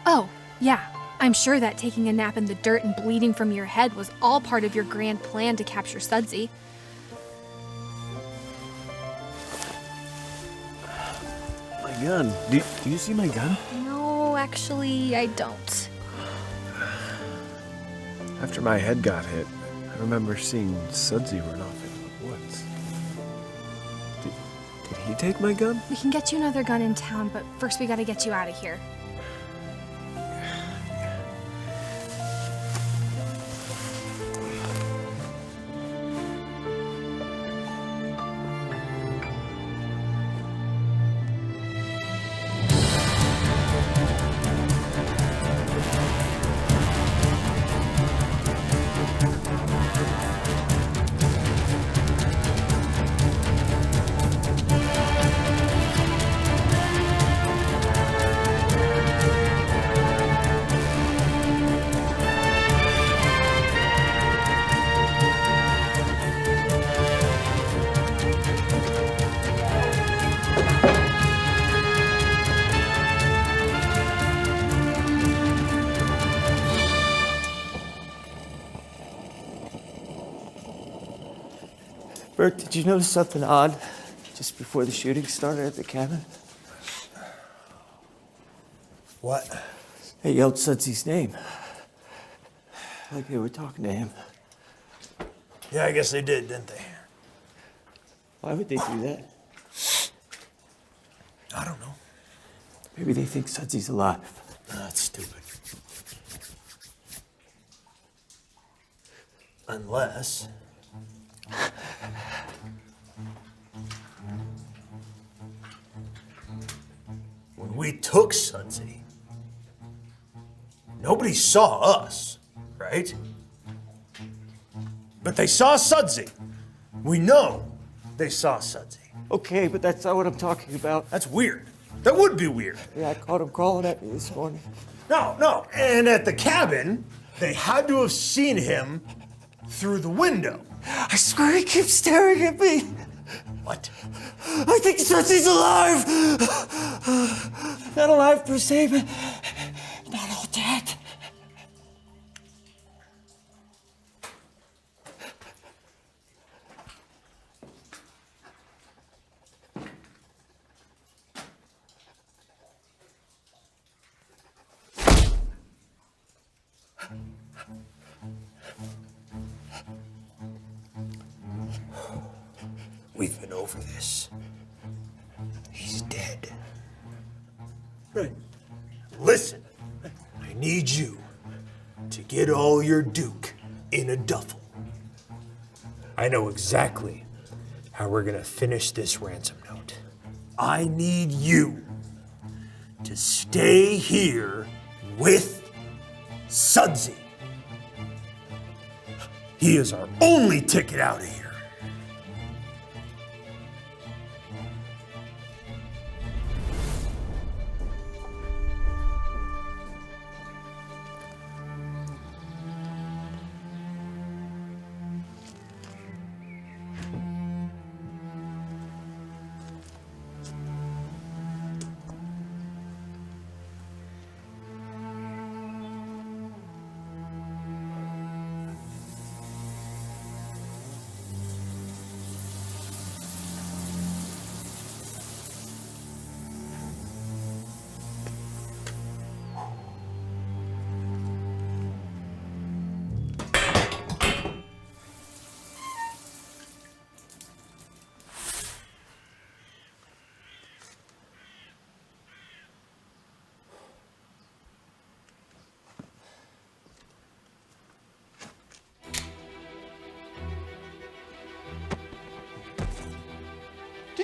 Oh, yeah. I'm sure that taking a nap in the dirt and bleeding from your head was all part of your grand plan to capture Sudsy. My gun. Do you see my gun? No, actually, I don't. After my head got hit, I remember seeing Sudsy run off into the woods. Did he take my gun? We can get you another gun in town, but first we gotta get you out of here. Bert, did you notice something odd just before the shooting started at the cabin? What? They yelled Sudsy's name. Like they were talking to him. Yeah, I guess they did, didn't they? Why would they do that? I don't know. Maybe they think Sudsy's alive. That's stupid. Unless... when we took Sudsy, nobody saw us, right? But they saw Sudsy. We know they saw Sudsy. Okay, but that's not what I'm talking about. That's weird. That would be weird. Yeah, I caught him crawling at me this morning. No. And at the cabin, they had to have seen him through the window. I swear he keeps staring at me. What? I think Sudsy's alive. Not alive per se, but not all dead. We've been over this. He's dead. Right. Listen, I need you to get all your Duke in a duffel. I know exactly how we're gonna finish this ransom note. I need you to stay here with Sudsy. He is our only ticket out of here.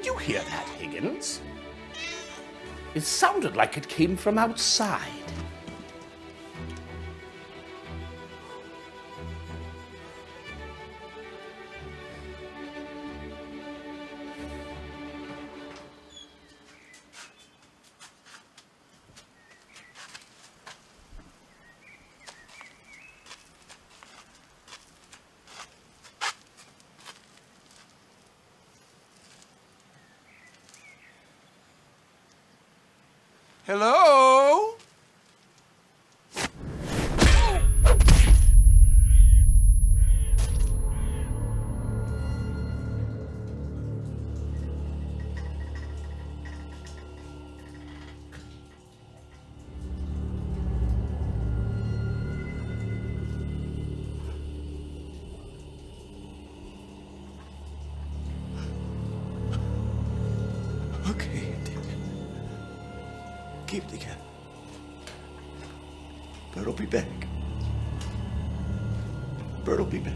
Did you hear that, Higgins? It sounded like it came from outside. Hello? Okay, keep it again. Bert'll be back. Bert'll be back.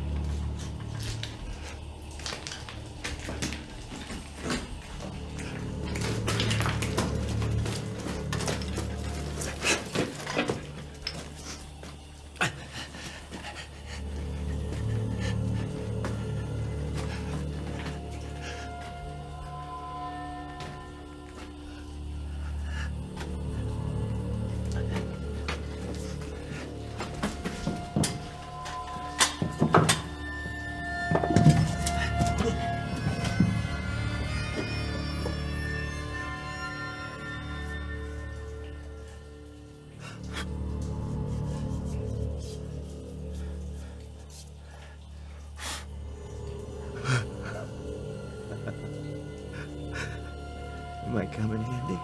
Might come in handy.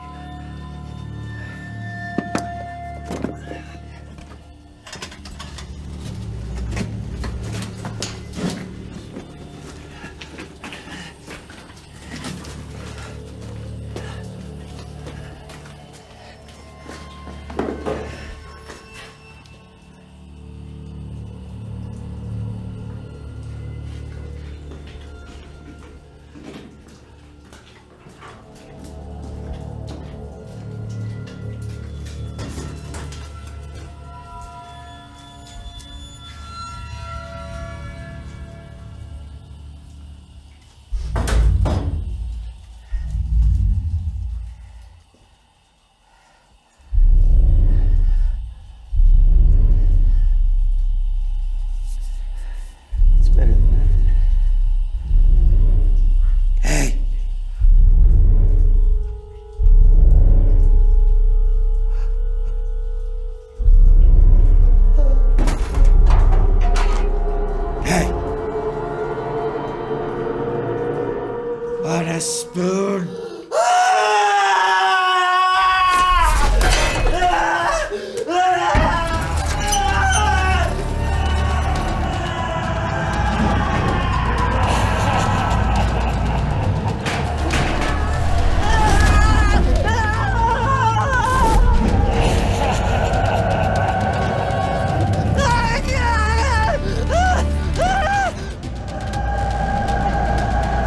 What a spoon!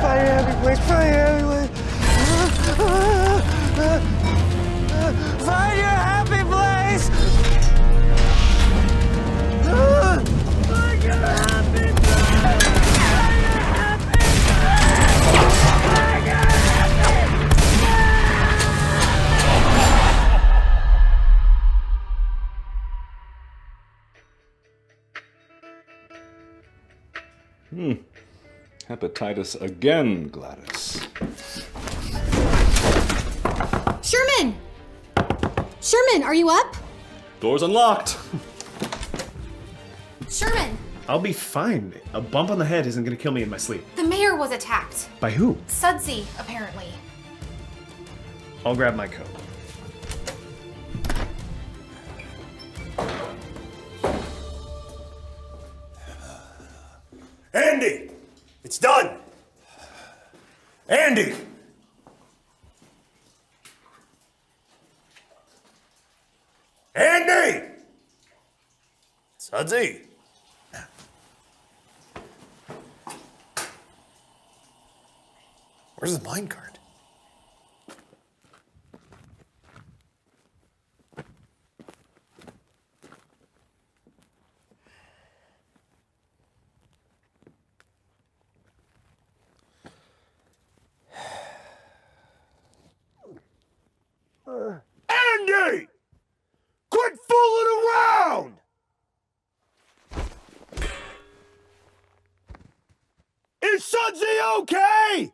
Fire everywhere! Fire everywhere! Find your happy place! Find your happy place! Find your happy place! Find your Hepatitis again, Gladys. Sherman! Sherman, are you up? Door's unlocked. Sherman! I'll be fine. A bump on the head isn't gonna kill me in my sleep. The mayor was attacked. By who? Sudsy, apparently. I'll grab my coat. Andy! It's done! Andy! Andy! Sudsy! Where's the minecart? Sudsy okay?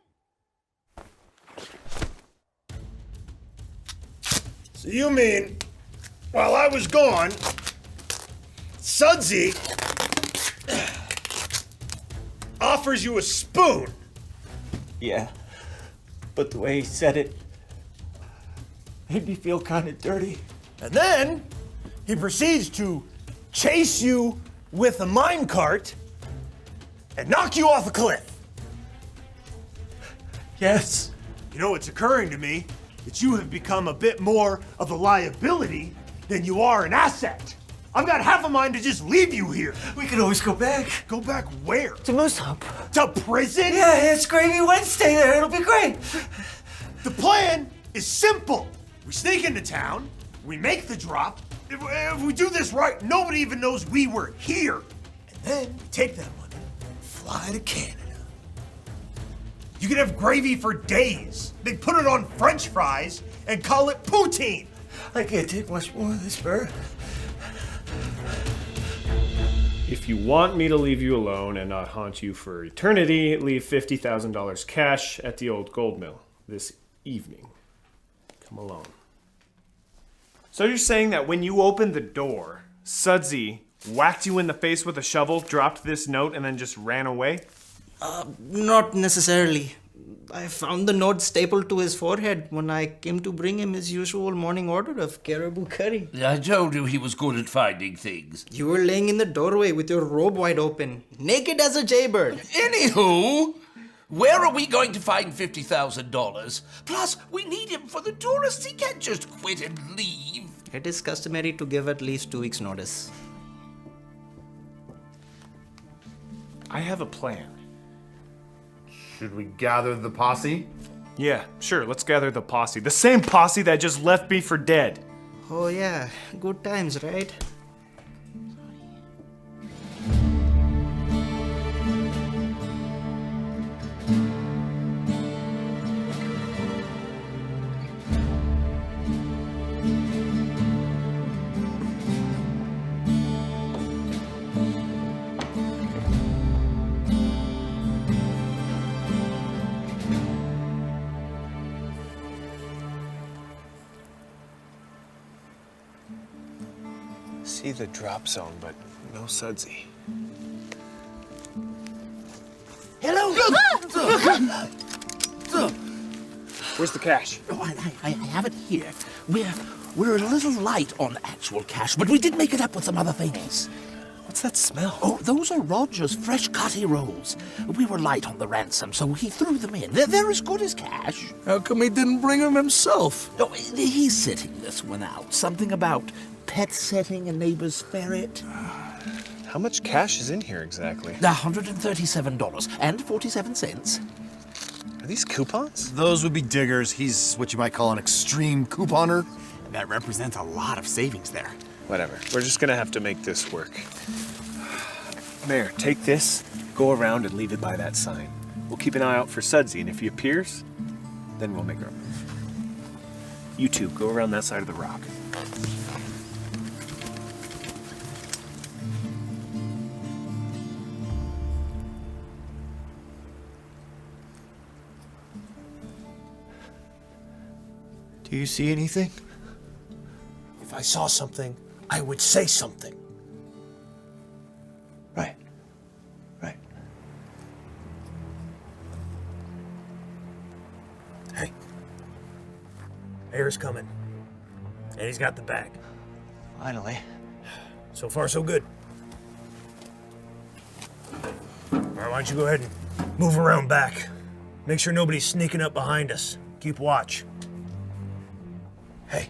So you mean, while I was gone, Sudsy offers you a spoon? Yeah, but the way he said it made me feel kind of dirty. And then he proceeds to chase you with a minecart and knock you off a cliff. Yes. You know, it's occurring to me that you have become a bit more of a liability than you are an asset. I've got half a mind to just leave you here. We could always go back. Go back where? To Moose Hump. To prison? Yeah, it's Gravy Wednesday there. It'll be great. The plan is simple. We sneak into town, we make the drop. If we do this right, nobody even knows we were here. And then we take that money, fly to Canada. You can have gravy for days. They put it on French fries and call it poutine. I can't take much more of this, Burr. If you want me to leave you alone and not haunt you for eternity, leave $50,000 cash at the old gold mill this evening. Come alone. So you're saying that when you opened the door, Sudsy whacked you in the face with a shovel, dropped this note, and then just ran away? Not necessarily. I found the note stapled to his forehead when I came to bring him his usual morning order of caribou curry. I told you he was good at finding things. You were laying in the doorway with your robe wide open, naked as a jaybird. Anywho, where are we going to find $50,000? Plus, we need him for the tourists. He can't just quit and leave. It is customary to give at least 2 weeks' notice. I have a plan. Should we gather the posse? Yeah, sure, let's gather the posse. The same posse that just left me for dead. Oh yeah, good times, right? See the drop zone, but no Sudsy. Hello? Where's the cash? Oh, I have it here. We're a little light on actual cash, but we did make it up with some other things. What's that smell? Oh, those are Roger's fresh cutty rolls. We were light on the ransom, so he threw them in. They're as good as cash. How come he didn't bring them himself? Oh, he's sitting this one out. Something about pet setting a neighbor's ferret. How much cash is in here exactly? $137.47. Are these coupons? Those would be diggers. He's what you might call an extreme couponer. That represents a lot of savings there. Whatever. We're just gonna have to make this work. Mayor, take this, go around and leave it by that sign. We'll keep an eye out for Sudsy, and if he appears, then we'll make our move. You two, go around that side of the rock. Do you see anything? If I saw something, I would say something. Right. Right. Hey. Mayor's coming. And he's got the bag. Finally. So far, so good. All right, why don't you go ahead and move around back. Make sure nobody's sneaking up behind us. Keep watch. Hey,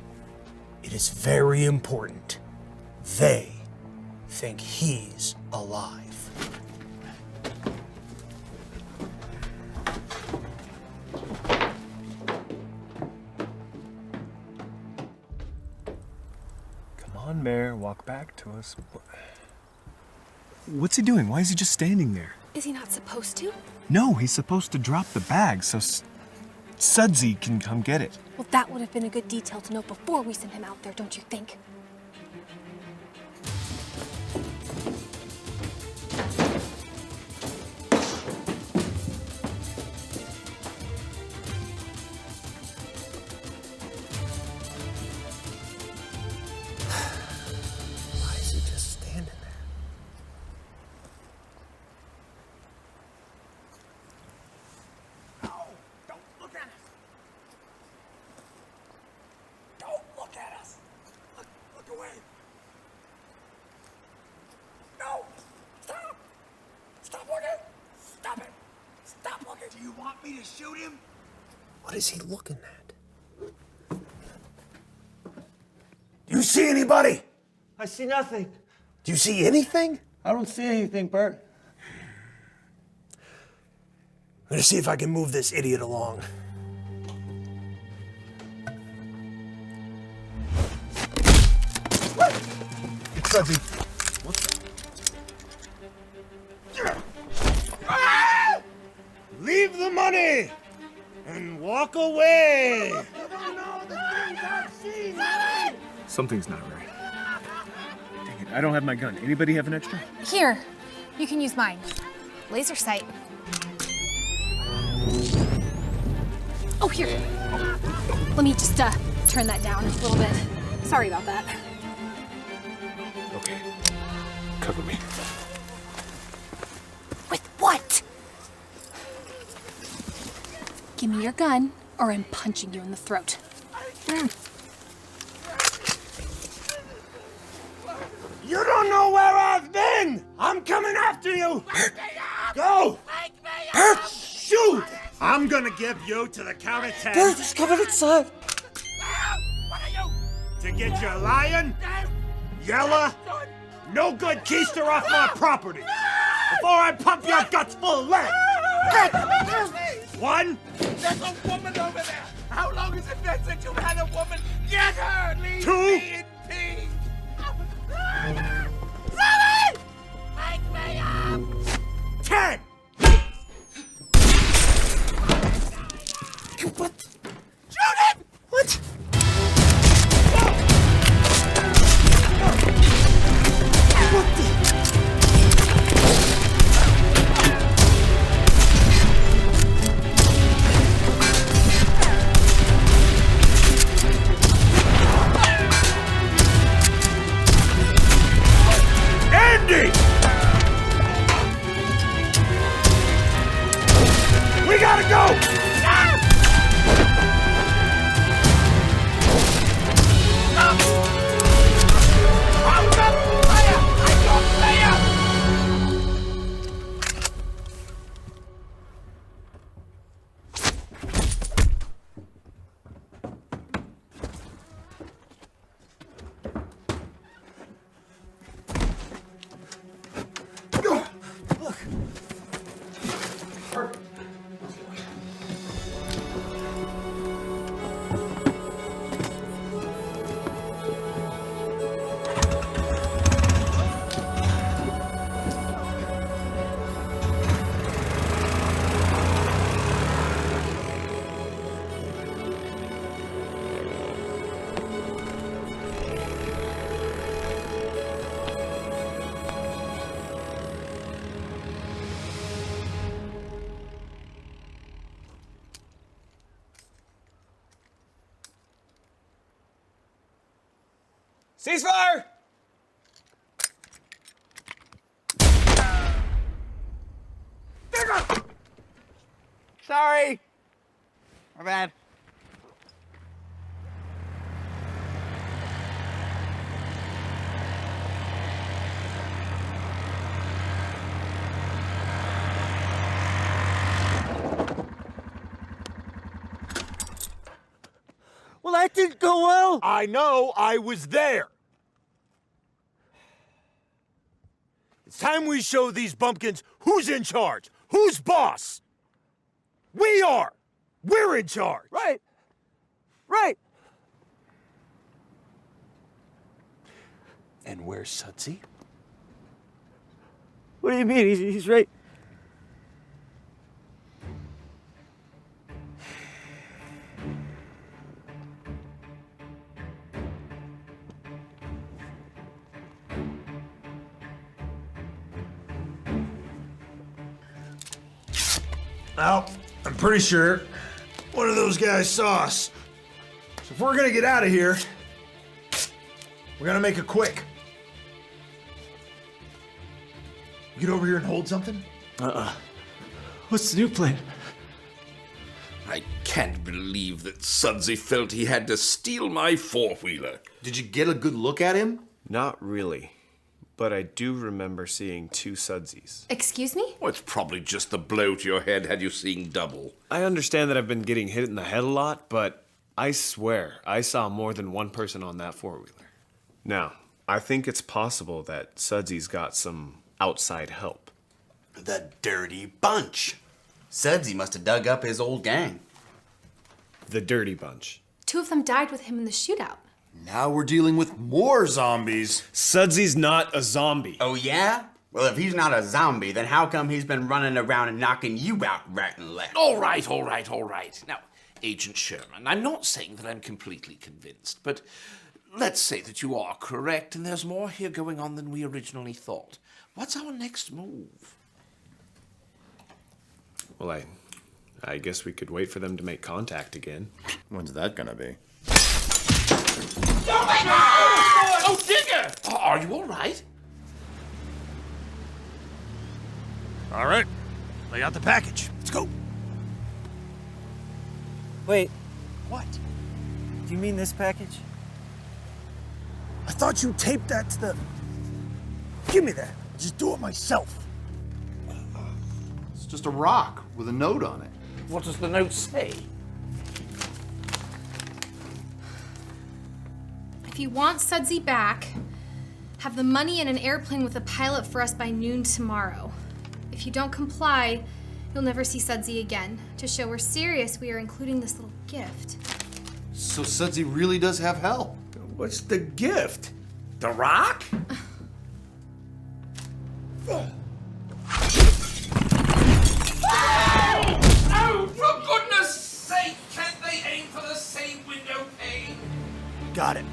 it is very important. They think he's alive. Come on, Mayor, walk back to us. What's he doing? Why is he just standing there? Is he not supposed to? No, he's supposed to drop the bag so Sudsy can come get it. Well, that would have been a good detail to know before we sent him out there, don't you think? to shoot him? What is he looking at? Do you see anybody? I see nothing. Do you see anything? I don't see anything, Bert. I'm gonna see if I can move this idiot along. It's Sudsy. Leave the money and walk away. Something's not right. Dang it, I don't have my gun. Anybody have an extra? Here, you can use mine. Laser sight. Oh, here. Let me just turn that down a little bit. Sorry about that. Okay. Cover me. With what? Give me your gun, or I'm punching you in the throat. You don't know where I've been! I'm coming after you! Go! Bert, shoot! I'm gonna give you to the count of 10. Bert, it's coming inside. To get your lion, Yella, no good keister off my property. Before I pump your guts full of lead. 1. There's a woman over there! How long has it been since you've had a woman? Get her! Leave 2. me in peace! Zoe! Wake me up! 10. What? Shoot him! What? What the? Andy! We gotta go! Ceasefire! Sorry. My bad. Well, that didn't go well. I know. I was there. It's time we show these bumpkins who's in charge, who's boss. We are. We're in charge. Right. Right. And where's Sudsy? What do you mean? He's right. Well, I'm pretty sure one of those guys saw us. So if we're gonna get out of here, we're gonna make it quick. Get over here and hold something? What's the new plan? I can't believe that Sudsy felt he had to steal my four-wheeler. Did you get a good look at him? Not really. but I do remember seeing 2 Sudsies. Excuse me? Well, it's probably just the blow to your head had you seen double. I understand that I've been getting hit in the head a lot, but I swear I saw more than one person on that four-wheeler. Now, I think it's possible that Sudsy's got some outside help. The dirty bunch. Sudsy must have dug up his old gang. The dirty bunch. 2 of them died with him in the shootout. Now we're dealing with more zombies. Sudsy's not a zombie. Oh, yeah? Well, if he's not a zombie, then how come he's been running around and knocking you out right and left? All right. Now, Agent Sherman, I'm not saying that I'm completely convinced, but let's say that you are correct and there's more here going on than we originally thought. What's our next move? Well, I guess we could wait for them to make contact again. When's that gonna be? Oh, my God! Oh, Digger! Are you all right? All right, lay out the package. Let's go. Wait, What? do you mean this package? I thought you taped that to the... Give me that. I'll just do it myself. It's just a rock with a note on it. What does the note say? If you want Sudsy back, have the money and an airplane with a pilot for us by noon tomorrow. If you don't comply, you'll never see Sudsy again. To show we're serious, we are including this little gift. So Sudsy really does have help. What's the gift? The rock? Oh, for goodness sake, can't they aim for the same window pane? Got it.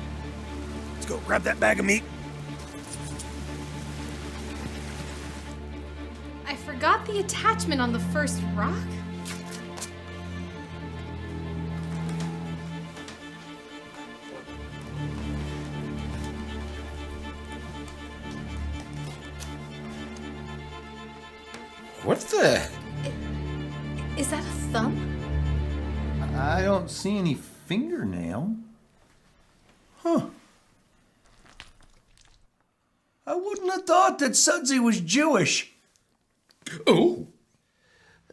Let's go grab that bag of meat. I forgot the attachment on the first rock. What the? Is that a thumb? I don't see any fingernail. Huh. I wouldn't have thought that Sudsy was Jewish. Oh.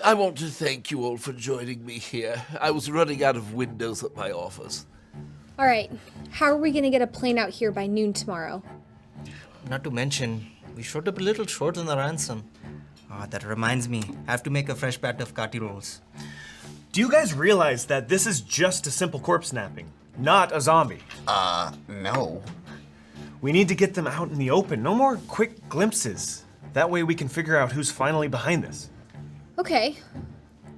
I want to thank you all for joining me here. I was running out of windows at my office. All right, how are we gonna get a plane out here by noon tomorrow? Not to mention, we showed up a little short on the ransom. That reminds me, I have to make a fresh batch of kati rolls. Do you guys realize that this is just a simple corpse snapping, not a zombie? No. We need to get them out in the open. No more quick glimpses. That way we can figure out who's finally behind this. Okay,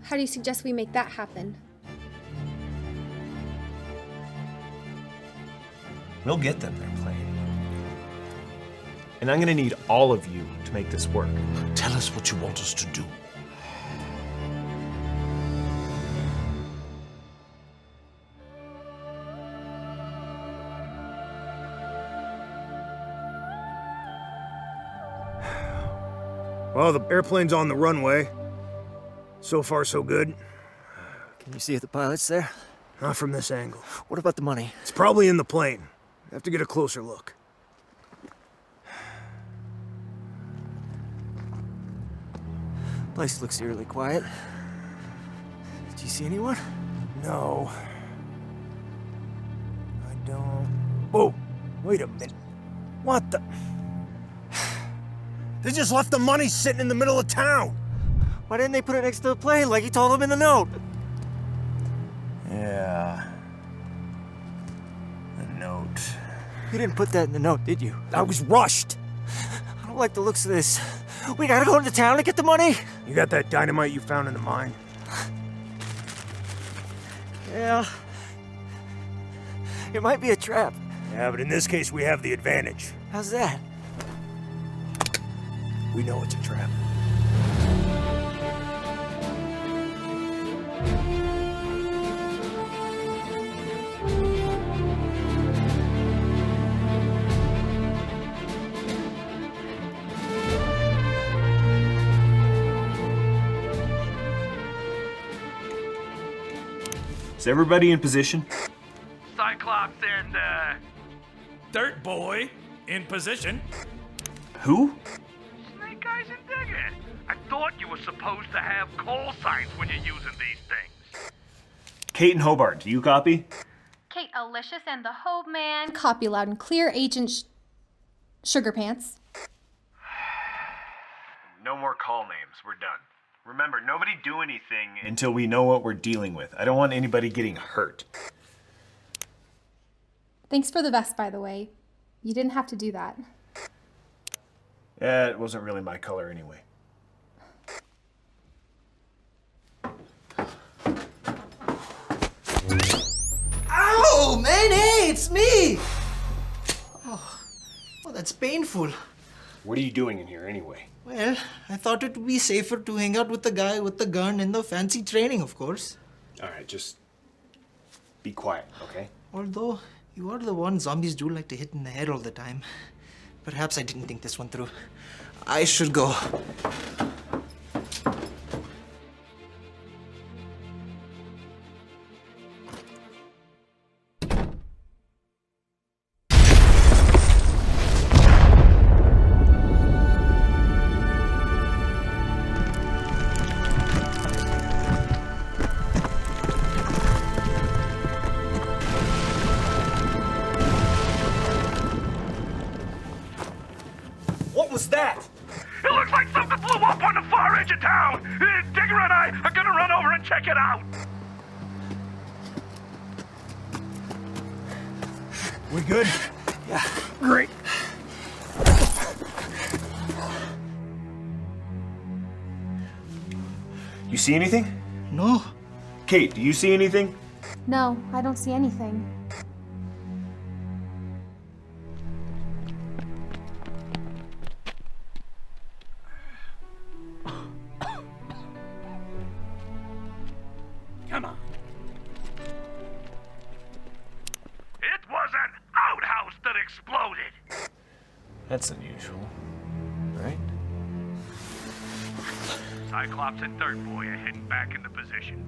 how do you suggest we make that happen? We'll get them their plane. And I'm gonna need all of you to make this work. Tell us what you want us to do. Well, the airplane's on the runway. So far, so good. Can you see if the pilot's there? Not from this angle. What about the money? It's probably in the plane. I have to get a closer look. Place looks eerily quiet. Do you see anyone? No. I don't... Whoa! Wait a minute. What the... They just left the money sitting in the middle of town! Why didn't they put it next to the plane like he told them in the note? Yeah... The note... You didn't put that in the note, did you? I was rushed! I don't like the looks of this. We gotta go into town to get the money. You got that dynamite you found in the mine? Yeah. It might be a trap. Yeah, but in this case, we have the advantage. How's that? We know it's a trap. Is everybody in position? Cyclops and, Dirt Boy in position. Who? Snake Eyes and Digger. I thought you were supposed to have call signs when you're using these things. Kate and Hobart, do you copy? Kate Alicious and the Hobe Man. Copy loud and clear, Agent Sugar Pants. No more call names. We're done. Remember, nobody do anything until we know what we're dealing with. I don't want anybody getting hurt. Thanks for the vest, by the way. You didn't have to do that. Yeah, it wasn't really my color anyway. Ow, man, hey, it's me! Oh, that's painful. What are you doing in here anyway? Well, I thought it would be safer to hang out with the guy with the gun and the fancy training, of course. Alright, just be quiet, okay? Although, you are the one zombies do like to hit in the head all the time. Perhaps I didn't think this one through. I should go. What was that? It looks like something blew up on the far edge of town. Digger and I are gonna run over and check it out. We good? Yeah. Great. You see anything? No. Kate, do you see anything? No, I don't see anything. Come on. It was an outhouse that exploded. That's unusual, right? Cyclops and Dirt Boy are heading back into position.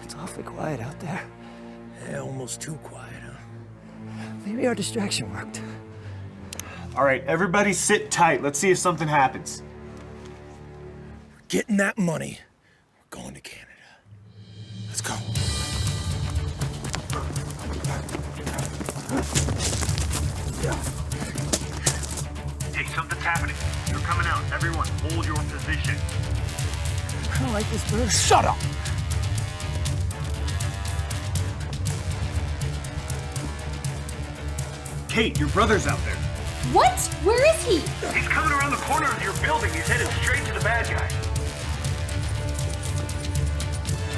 It's awfully quiet out there. Yeah, almost too quiet, huh? Maybe our distraction worked. All right, everybody sit tight. Let's see if something happens. Getting that money. We're going to Canada. Let's go. Hey, something's happening. They're coming out. Everyone, hold your position. I don't like this bird. Shut up! Kate, your brother's out there. What? Where is he? He's coming around the corner of your building. He's headed straight to the bad guys.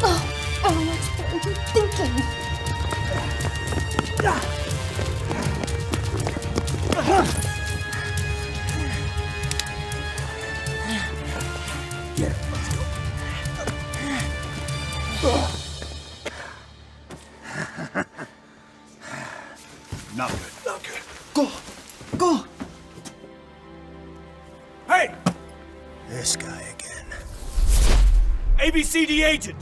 Oh, Alex, what were you thinking? Yeah, let's go. Not good. Not good. Go! Go! Hey! This guy again. ABCD agent!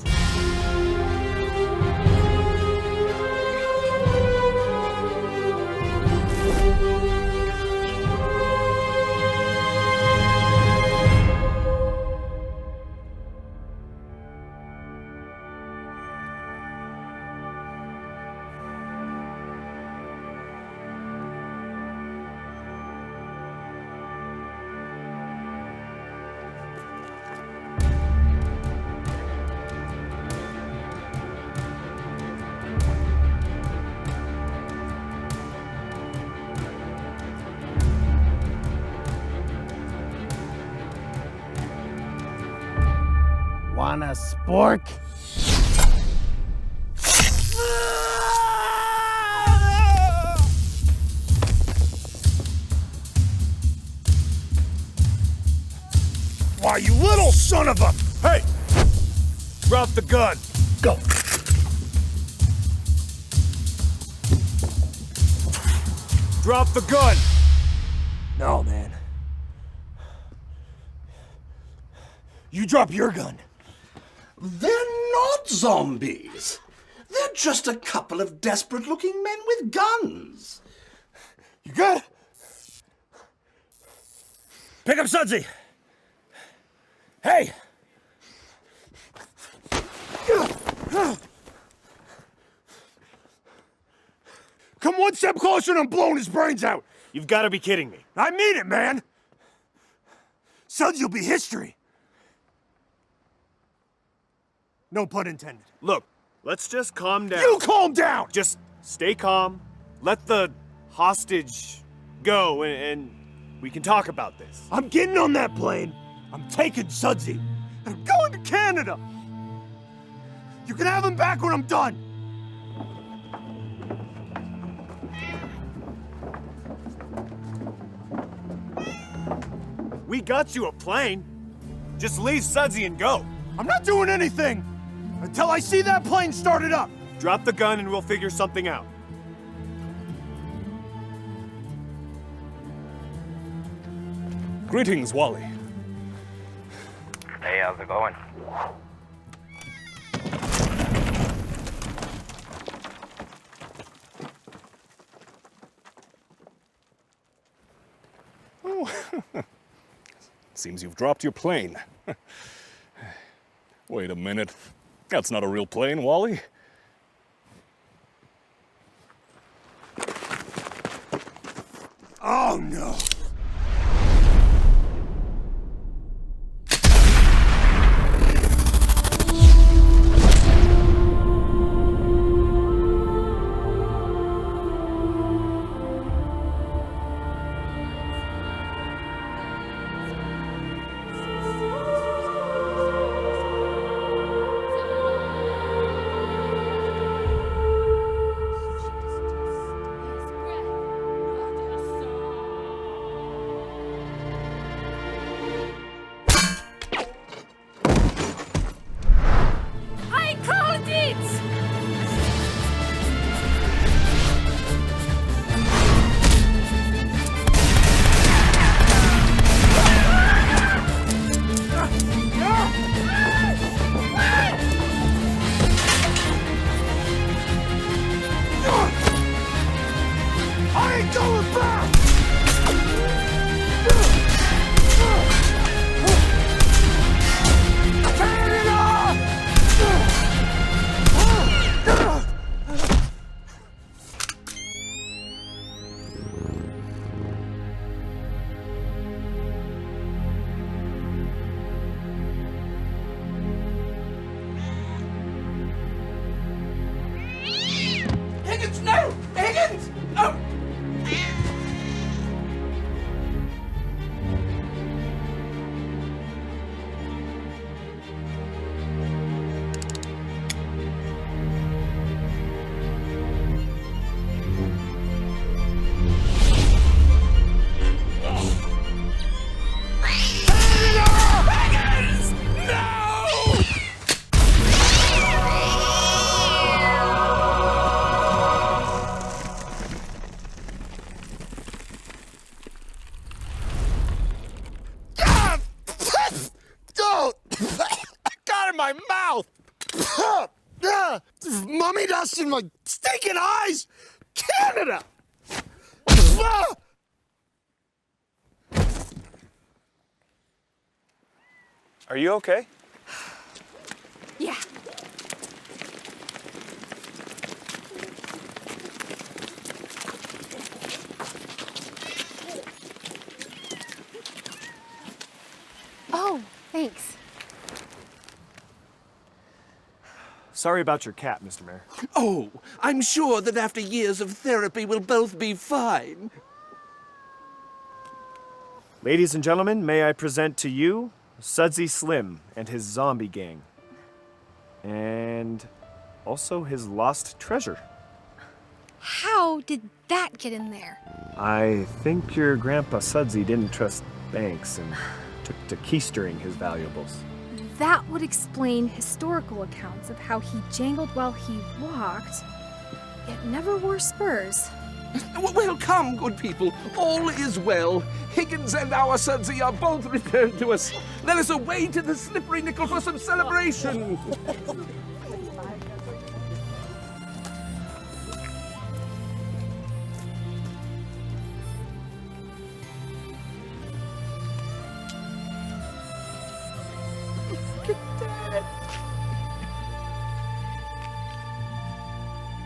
Want a spork? Why, you little son of a... Hey! Drop the gun. Go. Drop the gun. No, man. You drop your gun. They're not zombies. They're just a couple of desperate-looking men with guns. You good? Pick up Sudsy. Hey! Come one step closer and I'm blowing his brains out. You've got to be kidding me. I mean it, man. Sudsy will be history. No pun intended. Look, let's just calm down. You calm down! Just stay calm. Let the hostage go, and we can talk about this. I'm getting on that plane. I'm taking Sudsy. And I'm going to Canada. You can have him back when I'm done. We got you a plane. Just leave Sudsy and go. I'm not doing anything until I see that plane started up. Drop the gun and we'll figure something out. Greetings, Wally. Hey, how's it going? Oh, seems you've dropped your plane. Wait a minute. That's not a real plane, Wally. Oh, no. Higgins, no! Higgins! Oh! My mouth! Mummy dust in my stinking eyes! Canada! Are you okay? Yeah. Oh, thanks. Sorry about your cat, Mr. Mayor. Oh, I'm sure that after years of therapy we'll both be fine. Ladies and gentlemen, may I present to you Sudsy Slim and his zombie gang. And also his lost treasure. How did that get in there? I think your grandpa Sudsy didn't trust banks and took to keystering his valuables. That would explain historical accounts of how he jangled while he walked, yet never wore spurs. Well, come, good people. All is well. Higgins and our Sudsy are both returned to us. Let us away to the Slippery Nickel for some celebration.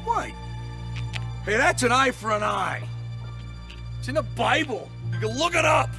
What? Hey, that's an eye for an eye. It's in the Bible. You can look it up.